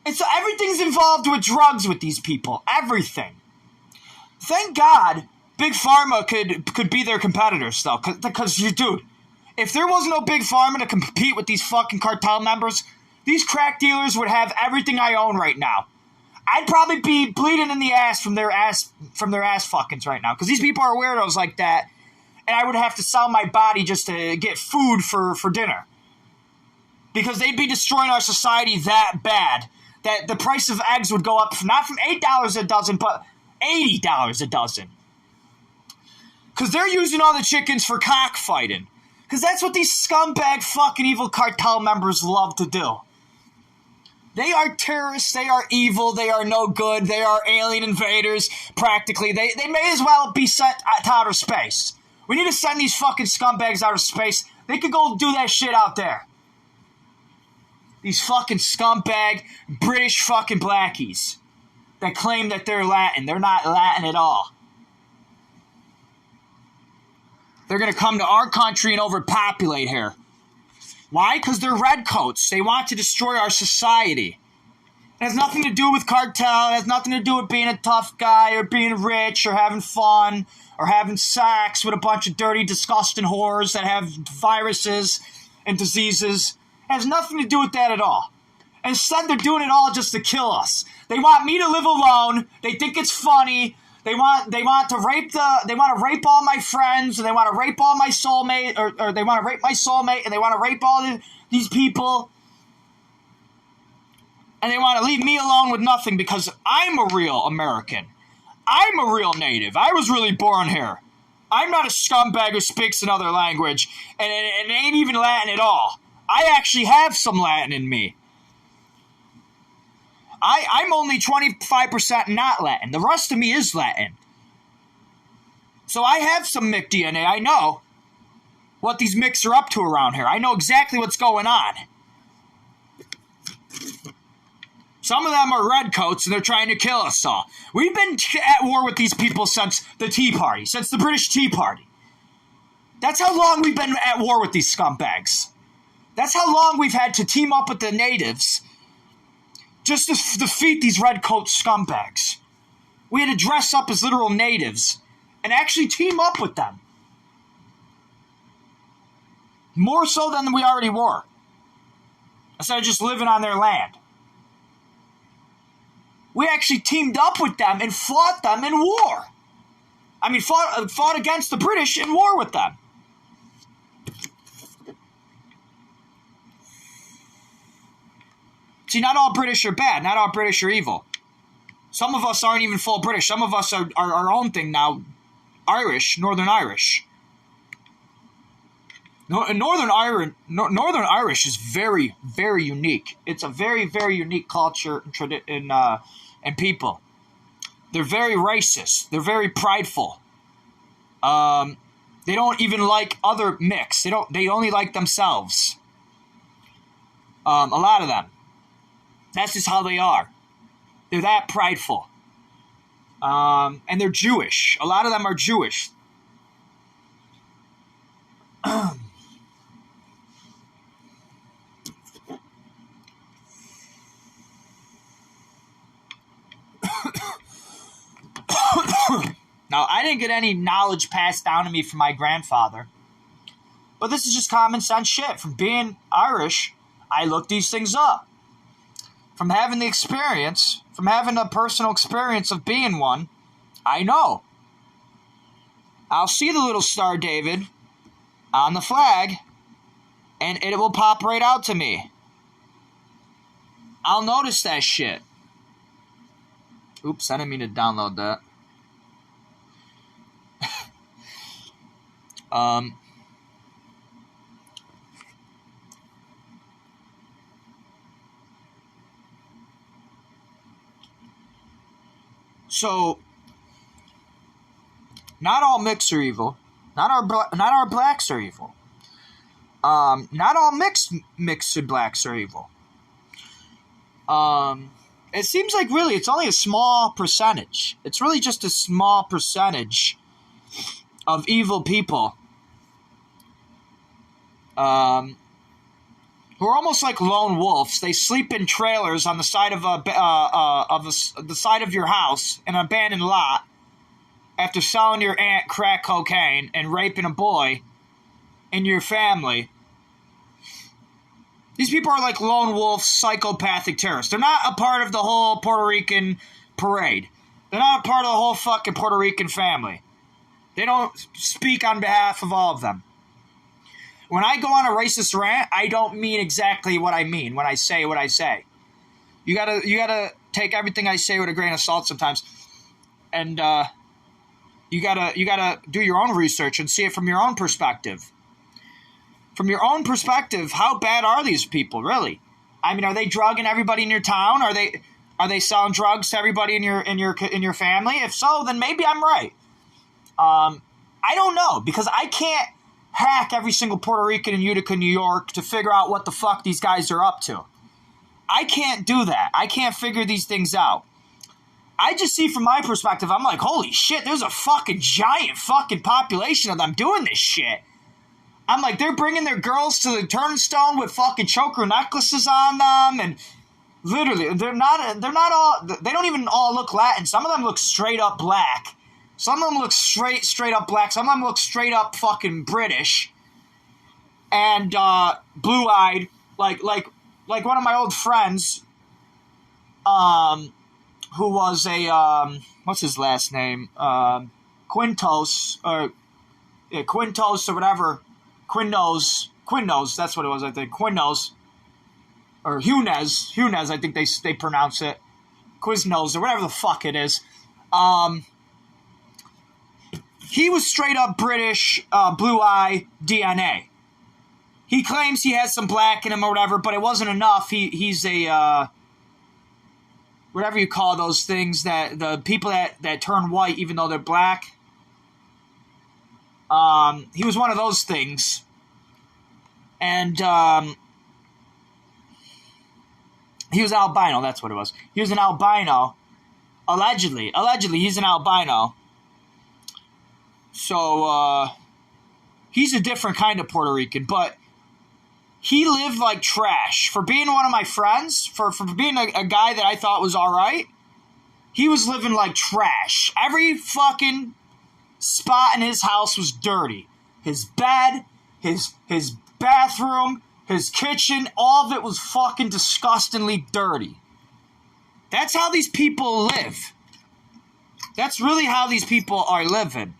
Everything's involved with drugs with these people. Everything. Thank God Big Pharma could be their competitors, though. Because, dude, if there wasn't no Big Pharma to compete with these fucking cartel members, these crack dealers would have everything I own right now. I'd probably be bleeding in the ass from their ass fuckings right now. Because these people are weirdos like that. And I would have to sell my body just to get food for dinner. Because they'd be destroying our society that bad that the price of eggs would go up not from $8 a dozen, but $80 a dozen. Because they're using all the chickens for cockfighting. Because that's what these scumbag fucking evil cartel members love to do. They are terrorists, they are evil, they are no good, they are alien invaders, practically. They may as well be sent to outer space. We need to send these fucking scumbags out of space. They could go do that shit out there. These fucking scumbag British fucking blackies that claim that they're Latin. They're not Latin at all. They're going to come to our country and overpopulate here. Why? Because they're redcoats. They want to destroy our society. It has nothing to do with cartel. It has nothing to do with being a tough guy or being rich or having fun or having sex with a bunch of dirty, disgusting whores that have viruses and diseases. It has nothing to do with that at all. Instead, they're doing it all just to kill us. They want me to live alone. They think it's funny. They want to rape all my friends, and they want to rape all my soulmate, or they want to rape my soulmate, and they want to rape all these people. And they want to leave me alone with nothing because I'm a real American. I'm a real native. I was really born here. I'm not a scumbag who speaks another language, and it ain't even Latin at all. I actually have some Latin in me. I'm only 25% not Latin. The rest of me is Latin. So I have some Mick DNA. I know what these Micks are up to around here. I know exactly what's going on. Some of them are redcoats and they're trying to kill us all. We've been at war with these people since the Tea Party, since the British Tea Party. That's how long we've been at war with these scumbags. That's how long we've had to team up with the natives just to defeat these redcoat scumbags. We had to dress up as literal natives and actually team up with them. More so than we already were. Instead of just living on their land. We actually teamed up with them and fought them in war. I mean, fought against the British in war with them. See, not all British are bad. Not all British are evil. Some of us aren't even full British. Some of us are our own thing now. Irish, Northern Irish. Northern Irish is very, very unique. It's a very, very unique culture and people. They're very racist. They're very prideful. They don't even like other mix. They only like themselves. A lot of them. That's just how they are. They're that prideful. And they're Jewish. A lot of them are Jewish. Now, I didn't get any knowledge passed down to me from my grandfather. But this is just common sense shit. From being Irish, I looked these things up. From having the experience, from having a personal experience of being one, I know. I'll see the little Star David on the flag, and it will pop right out to me. I'll notice that shit. Oops, I didn't mean to download that. So, not all mix are evil. Not our blacks are evil. Not all mixed blacks are evil. It seems like really it's only a small percentage. It's really just a small percentage of evil people. Who are almost like lone wolves. They sleep in trailers on the side of the side of your house in an abandoned lot after selling your aunt crack cocaine and raping a boy in your family. These people are like lone wolf, psychopathic terrorists. They're not a part of the whole Puerto Rican parade. They're not a part of the whole fucking Puerto Rican family. They don't speak on behalf of all of them. When I go on a racist rant, I don't mean exactly what I mean when I say what I say. You gotta take everything I say with a grain of salt sometimes, and you gotta do your own research and see it from your own perspective. From your own perspective, how bad are these people really? I mean, are they drugging everybody in your town? Are they selling drugs to everybody in your family? If so, then maybe I'm right. I don't know, because I can't hack every single Puerto Rican in Utica, New York to figure out what the fuck these guys are up to. I can't do that. I can't figure these things out. I just see from my perspective, I'm like, holy shit, there's a fucking giant fucking population of them doing this shit. I'm like, they're bringing their girls to the turnstone with fucking choker necklaces on them, and literally, they're not all, they don't even all look Latin. Some of them look straight up black. Some of them look straight up black. Some of them look straight up fucking British. And blue-eyed, like one of my old friends, who was a what's his last name? Quintos or whatever. Quinnos, that's what it was, I think. Quinnos. Or Hunes, I think they pronounce it. Quiznos, or whatever the fuck it is. He was straight up British, blue-eye DNA. He claims he has some black in him or whatever, but it wasn't enough. He's a, whatever you call those things, that the people that turn white even though they're black. He was one of those things. And he was albino, that's what it was. He was an albino. Allegedly, he's an albino. So, he's a different kind of Puerto Rican, but he lived like trash. For being one of my friends, for being a guy that I thought was alright, he was living like trash. Every fucking spot in his house was dirty. His bed, his bathroom, his kitchen, all of it was fucking disgustingly dirty. That's how these people live. That's really how these people are living.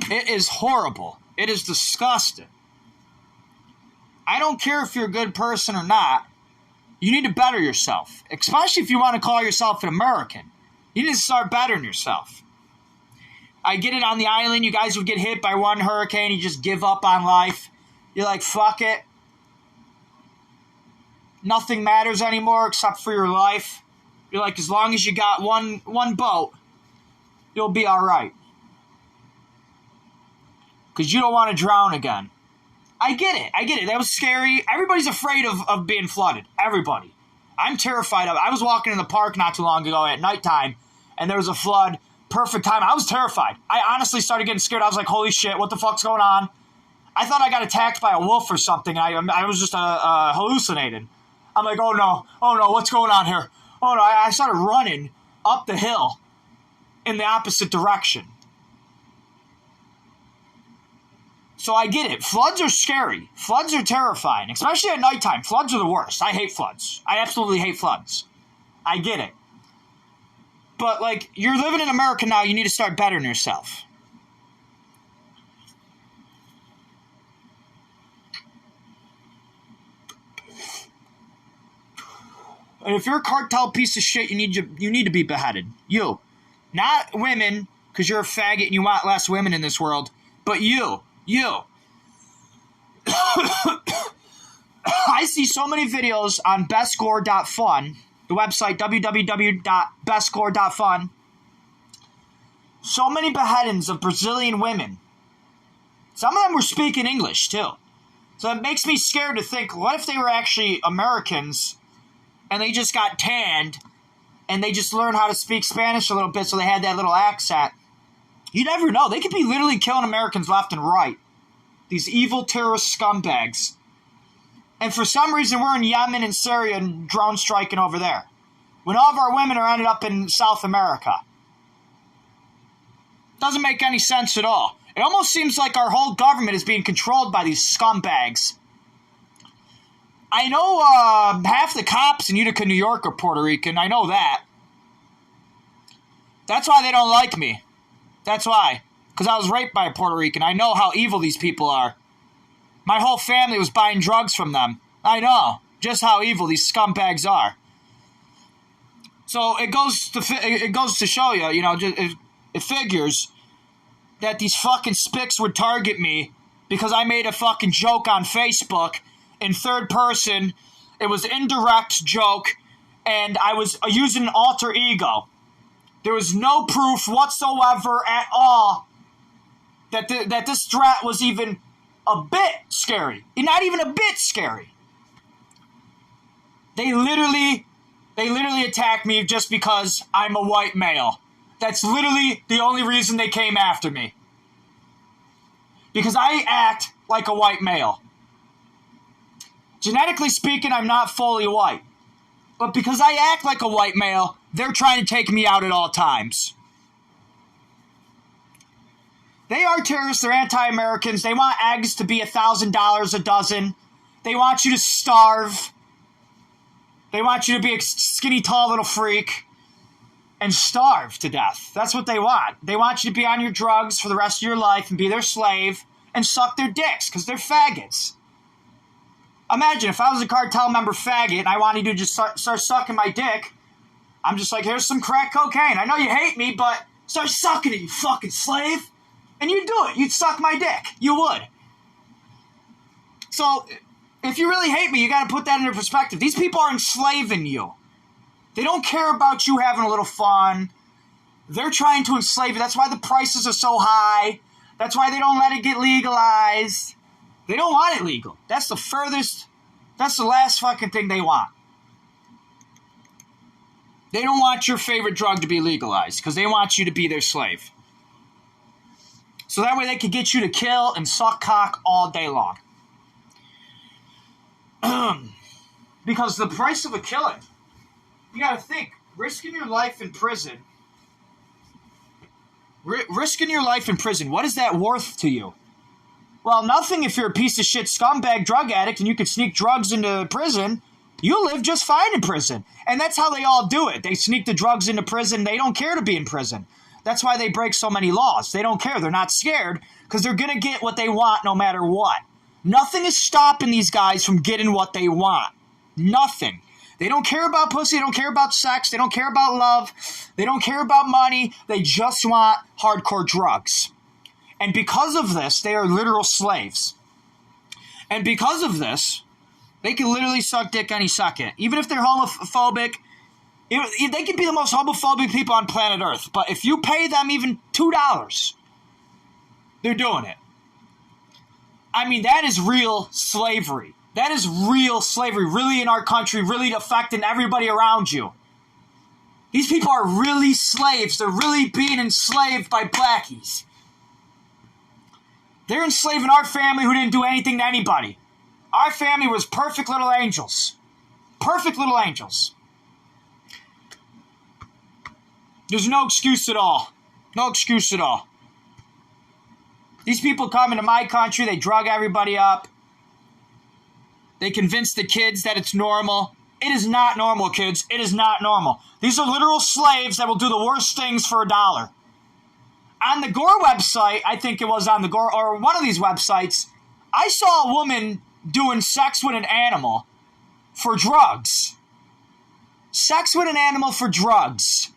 It is horrible. It is disgusting. I don't care if you're a good person or not. You need to better yourself. Especially if you want to call yourself an American. You need to start bettering yourself. I get it, on the island, you guys would get hit by one hurricane, you just give up on life. You're like, fuck it. Nothing matters anymore except for your life. You're like, as long as you got one boat, you'll be alright. Because you don't want to drown again. I get it. That was scary. Everybody's afraid of being flooded. Everybody. I'm terrified of it. I was walking in the park not too long ago at nighttime, and there was a flood. Perfect time. I was terrified. I honestly started getting scared. I was like, holy shit, what the fuck's going on? I thought I got attacked by a wolf or something. I was just hallucinating. I'm like, oh no, what's going on here? Oh no, I started running up the hill in the opposite direction. So I get it. Floods are scary. Floods are terrifying, especially at nighttime. Floods are the worst. I hate floods. I absolutely hate floods. I get it. But, like, you're living in America now. You need to start bettering yourself. And if you're a cartel piece of shit, you need to be beheaded. You. Not women, because you're a faggot and you want less women in this world, but you. I see so many videos on bestgore.fun, the website www.bestgore.fun. So many beheadings of Brazilian women. Some of them were speaking English, too. So it makes me scared to think, what if they were actually Americans and they just got tanned and they just learned how to speak Spanish a little bit so they had that little accent? You never know. They could be literally killing Americans left and right. These evil terrorist scumbags. And for some reason, we're in Yemen and Syria and drone striking over there, when all of our women are ended up in South America. Doesn't make any sense at all. It almost seems like our whole government is being controlled by these scumbags. I know half the cops in Utica, New York are Puerto Rican. I know that. That's why they don't like me. That's why. Because I was raped by a Puerto Rican. I know how evil these people are. My whole family was buying drugs from them. I know just how evil these scumbags are. So it goes to show you, it figures that these fucking spics would target me because I made a fucking joke on Facebook in third person. It was an indirect joke, and I was using an alter ego. There was no proof whatsoever at all that this threat was even a bit scary. Not even a bit scary. They literally attacked me just because I'm a white male. That's literally the only reason they came after me. Because I act like a white male. Genetically speaking, I'm not fully white. But because I act like a white male, they're trying to take me out at all times. They are terrorists. They're anti-Americans. They want eggs to be $1,000 a dozen. They want you to starve. They want you to be a skinny, tall little freak and starve to death. That's what they want. They want you to be on your drugs for the rest of your life and be their slave and suck their dicks because they're faggots. Imagine if I was a cartel member faggot and I wanted you to just start sucking my dick. I'm just like, here's some crack cocaine. I know you hate me, but start sucking it, you fucking slave. And you'd do it. You'd suck my dick. You would. So, if you really hate me, you got to put that into perspective. These people are enslaving you. They don't care about you having a little fun. They're trying to enslave you. That's why the prices are so high. That's why they don't let it get legalized. They don't want it legal. That's the last fucking thing they want. They don't want your favorite drug to be legalized because they want you to be their slave. So that way they could get you to kill and suck cock all day long. Because the price of a killing, you gotta think, risking your life in prison, what is that worth to you? Well, nothing if you're a piece of shit scumbag drug addict and you can sneak drugs into prison. You live just fine in prison. And that's how they all do it. They sneak the drugs into prison. They don't care to be in prison. That's why they break so many laws. They don't care. They're not scared because they're going to get what they want no matter what. Nothing is stopping these guys from getting what they want. Nothing. They don't care about pussy. They don't care about sex. They don't care about love. They don't care about money. They just want hardcore drugs. And because of this, they are literal slaves. And because of this, they can literally suck dick any second. Even if they're homophobic, they can be the most homophobic people on planet Earth. But if you pay them even $2, they're doing it. I mean, that is real slavery. That is real slavery, really in our country, really affecting everybody around you. These people are really slaves. They're really being enslaved by blackies. They're enslaving our family who didn't do anything to anybody. Our family was perfect little angels. Perfect little angels. There's no excuse at all. No excuse at all. These people come into my country, they drug everybody up. They convince the kids that it's normal. It is not normal, kids. It is not normal. These are literal slaves that will do the worst things for $1. On the Gore website, I think it was on the Gore, or one of these websites, I saw a woman doing sex with an animal for drugs. Sex with an animal for drugs.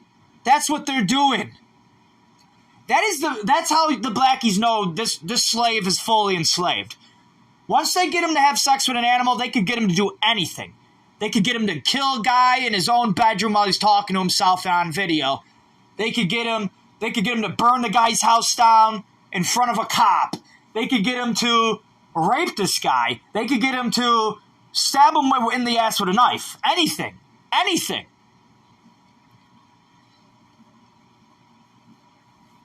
That's what they're doing. That's how the blackies know this slave is fully enslaved. Once they get him to have sex with an animal, they could get him to do anything. They could get him to kill a guy in his own bedroom while he's talking to himself on video. They could get him to burn the guy's house down in front of a cop. They could get him to rape this guy. They could get him to stab him in the ass with a knife. Anything. Anything.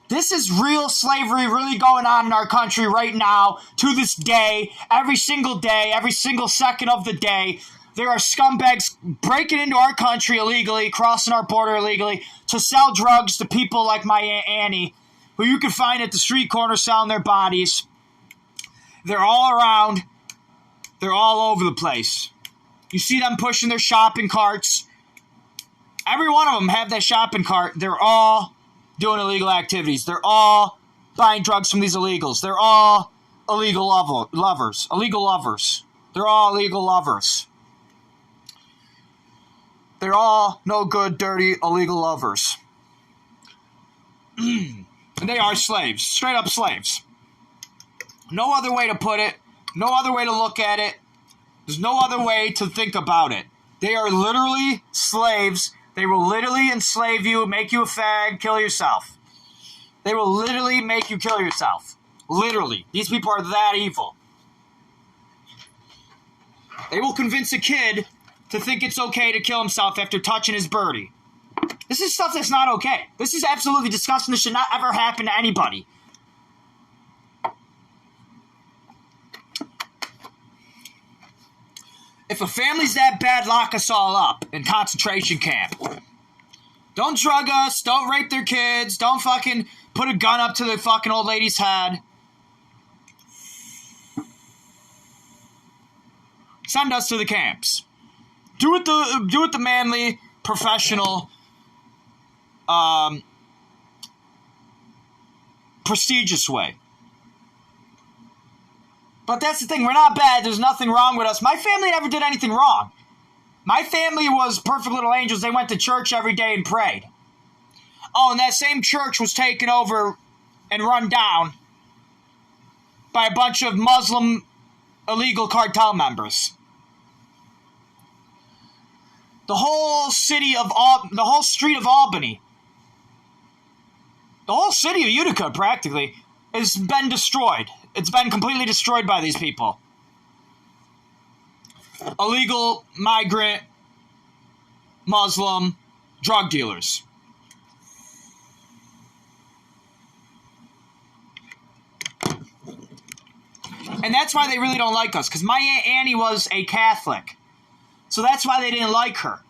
This is real slavery really going on in our country right now, to this day, every single second of the day. There are scumbags breaking into our country illegally, crossing our border illegally, to sell drugs to people like my Aunt Annie, who you can find at the street corner selling their bodies. They're all around. They're all over the place. You see them pushing their shopping carts. Every one of them have that shopping cart. They're all doing illegal activities. They're all buying drugs from these illegals. They're all illegal lovers. Illegal lovers. They're all illegal lovers. They're all no good, dirty, illegal lovers. They are slaves. Straight up slaves. No other way to put it. No other way to look at it. There's no other way to think about it. They are literally slaves. They will literally enslave you, make you a fag, kill yourself. They will literally make you kill yourself. Literally. These people are that evil. They will convince a kid to think it's okay to kill himself after touching his birdie. This is stuff that's not okay. This is absolutely disgusting. This should not ever happen to anybody. If a family's that bad, lock us all up in concentration camp. Don't drug us. Don't rape their kids. Don't fucking put a gun up to the fucking old lady's head. Send us to the camps. Do it the manly, professional, prestigious way. But that's the thing. We're not bad. There's nothing wrong with us. My family never did anything wrong. My family was perfect little angels. They went to church every day and prayed. Oh, and that same church was taken over and run down by a bunch of Muslim illegal cartel members. The whole street of Albany, the whole city of Utica, practically, has been destroyed. It's been completely destroyed by these people. Illegal, migrant, Muslim, drug dealers. And that's why they really don't like us, because my Aunt Annie was a Catholic. So that's why they didn't like her.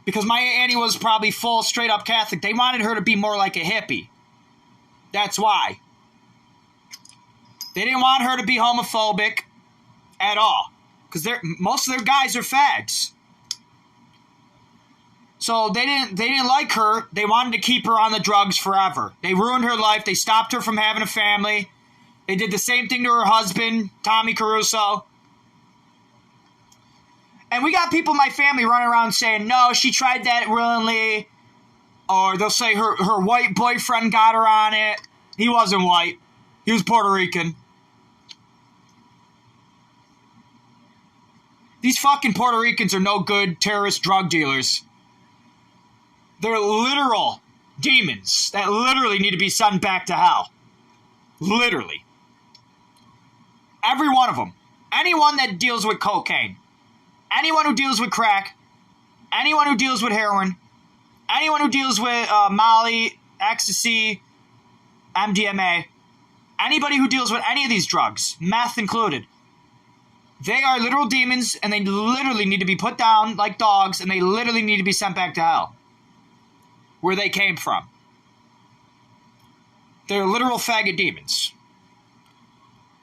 Because my Aunt Annie was probably full, straight-up Catholic. They wanted her to be more like a hippie. That's why. They didn't want her to be homophobic at all. Because most of their guys are fags. So they didn't like her. They wanted to keep her on the drugs forever. They ruined her life. They stopped her from having a family. They did the same thing to her husband, Tommy Caruso. And we got people in my family running around saying, no, she tried that willingly. Or they'll say her white boyfriend got her on it. He wasn't white. He was Puerto Rican. These fucking Puerto Ricans are no good terrorist drug dealers. They're literal demons that literally need to be sent back to hell. Literally. Every one of them. Anyone that deals with cocaine. Anyone who deals with crack. Anyone who deals with heroin. Anyone who deals with Molly, ecstasy, MDMA. Anybody who deals with any of these drugs, meth included. They are literal demons, and they literally need to be put down like dogs, and they literally need to be sent back to hell. Where they came from. They're literal faggot demons.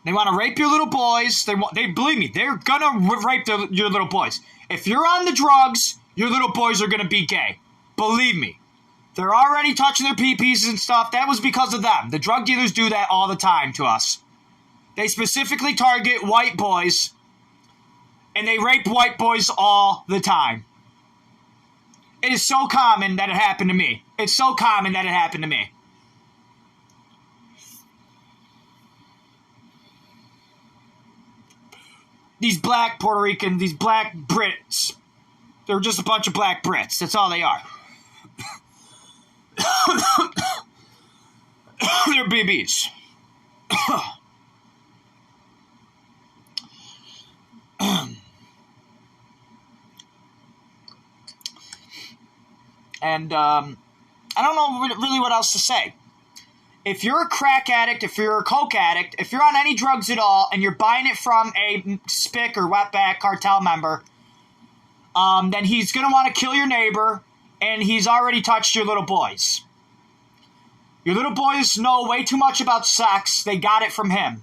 They want to rape your little boys. They believe me, they're gonna rape your little boys. If you're on the drugs, your little boys are gonna be gay. Believe me. They're already touching their pee-pees and stuff. That was because of them. The drug dealers do that all the time to us. They specifically target white boys, and they rape white boys all the time. It is so common that it happened to me. It's so common that it happened to me. These black Puerto Ricans, these black Brits, they're just a bunch of black Brits. That's all they are. They're BBs. And I don't know really what else to say. If you're a crack addict, if you're a coke addict, if you're on any drugs at all, and you're buying it from a spick or wetback cartel member, then he's going to want to kill your neighbor, and he's already touched your little boys. Your little boys know way too much about sex. They got it from him.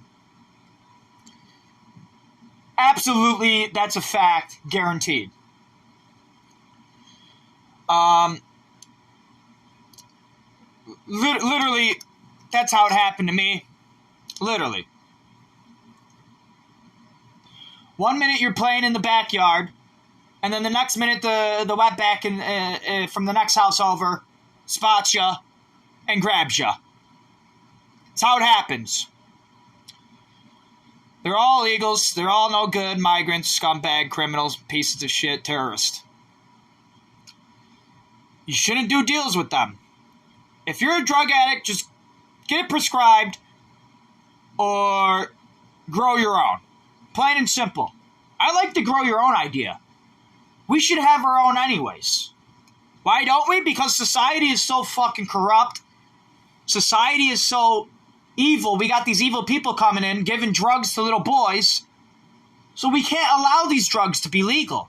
Absolutely, that's a fact, guaranteed. Literally, that's how it happened to me. Literally. 1 minute you're playing in the backyard, and then the next minute the wetback from the next house over spots you and grabs you. That's how it happens. They're all illegals. They're all no good. Migrants, scumbag, criminals, pieces of shit, terrorists. You shouldn't do deals with them. If you're a drug addict, just get it prescribed or grow your own. Plain and simple. I like the grow your own idea. We should have our own anyways. Why don't we? Because society is so fucking corrupt. Society is so evil. We got these evil people coming in, giving drugs to little boys. So we can't allow these drugs to be legal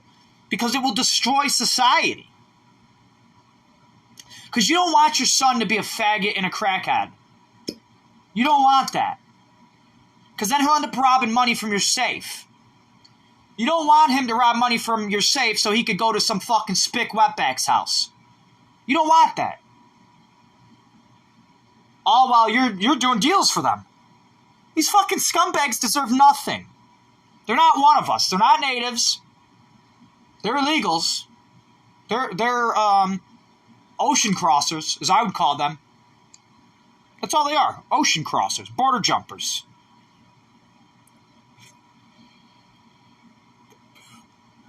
because it will destroy society. Because you don't want your son to be a faggot and a crackhead. You don't want that. Because then he'll end up robbing money from your safe. You don't want him to rob money from your safe so he could go to some fucking spick wetback's house. You don't want that. All while you're doing deals for them. These fucking scumbags deserve nothing. They're not one of us. They're not natives. They're illegals. They're ocean crossers, as I would call them. That's all they are. Ocean crossers. Border jumpers.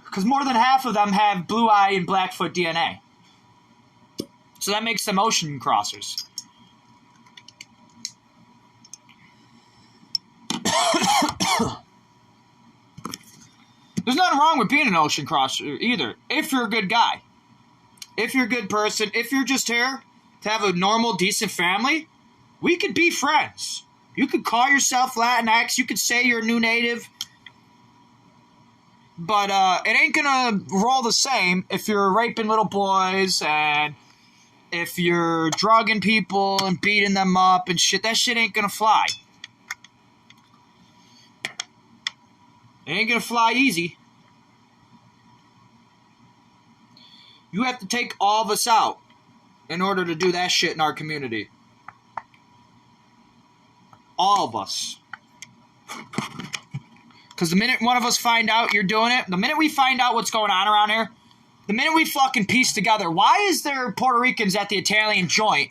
Because more than half of them have blue eye and Blackfoot DNA. So that makes them ocean crossers. There's nothing wrong with being an ocean crosser either, if you're a good guy. If you're a good person, if you're just here to have a normal, decent family, we could be friends. You could call yourself Latinx, you could say you're a new native, but it ain't gonna roll the same if you're raping little boys and if you're drugging people and beating them up and shit. That shit ain't gonna fly. It ain't gonna fly easy. You have to take all of us out in order to do that shit in our community. All of us. Because the minute one of us find out you're doing it, the minute we find out what's going on around here, the minute we fucking piece together, why is there Puerto Ricans at the Italian joint,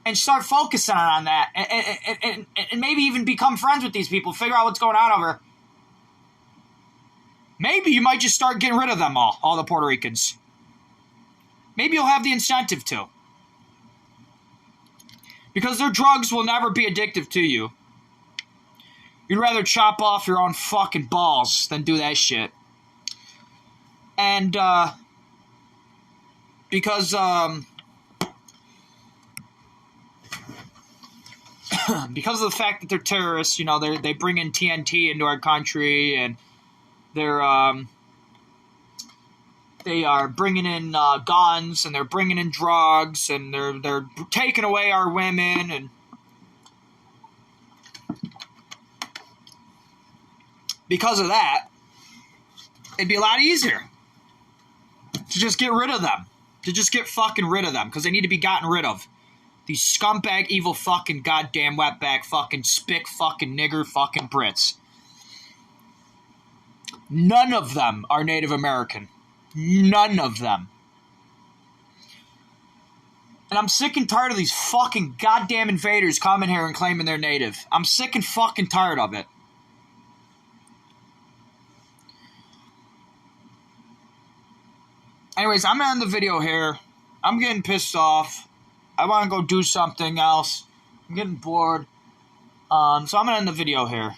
and start focusing on that, and maybe even become friends with these people, figure out what's going on over. Maybe you might just start getting rid of them all the Puerto Ricans. Maybe you'll have the incentive to. Because their drugs will never be addictive to you. You'd rather chop off your own fucking balls than do that shit. And, because of the fact that they're terrorists, you know, they bring in TNT into our country, and they are bringing in guns, and they're bringing in drugs, and they're taking away our women, and because of that, it'd be a lot easier to just get rid of them, to just get fucking rid of them, because they need to be gotten rid of. These scumbag, evil fucking goddamn wetback fucking spick fucking nigger fucking Brits. None of them are Native American. None of them. And I'm sick and tired of these fucking goddamn invaders coming here and claiming they're native. I'm sick and fucking tired of it. Anyways, I'm gonna end the video here. I'm getting pissed off. I want to go do something else. I'm getting bored. So I'm gonna end the video here.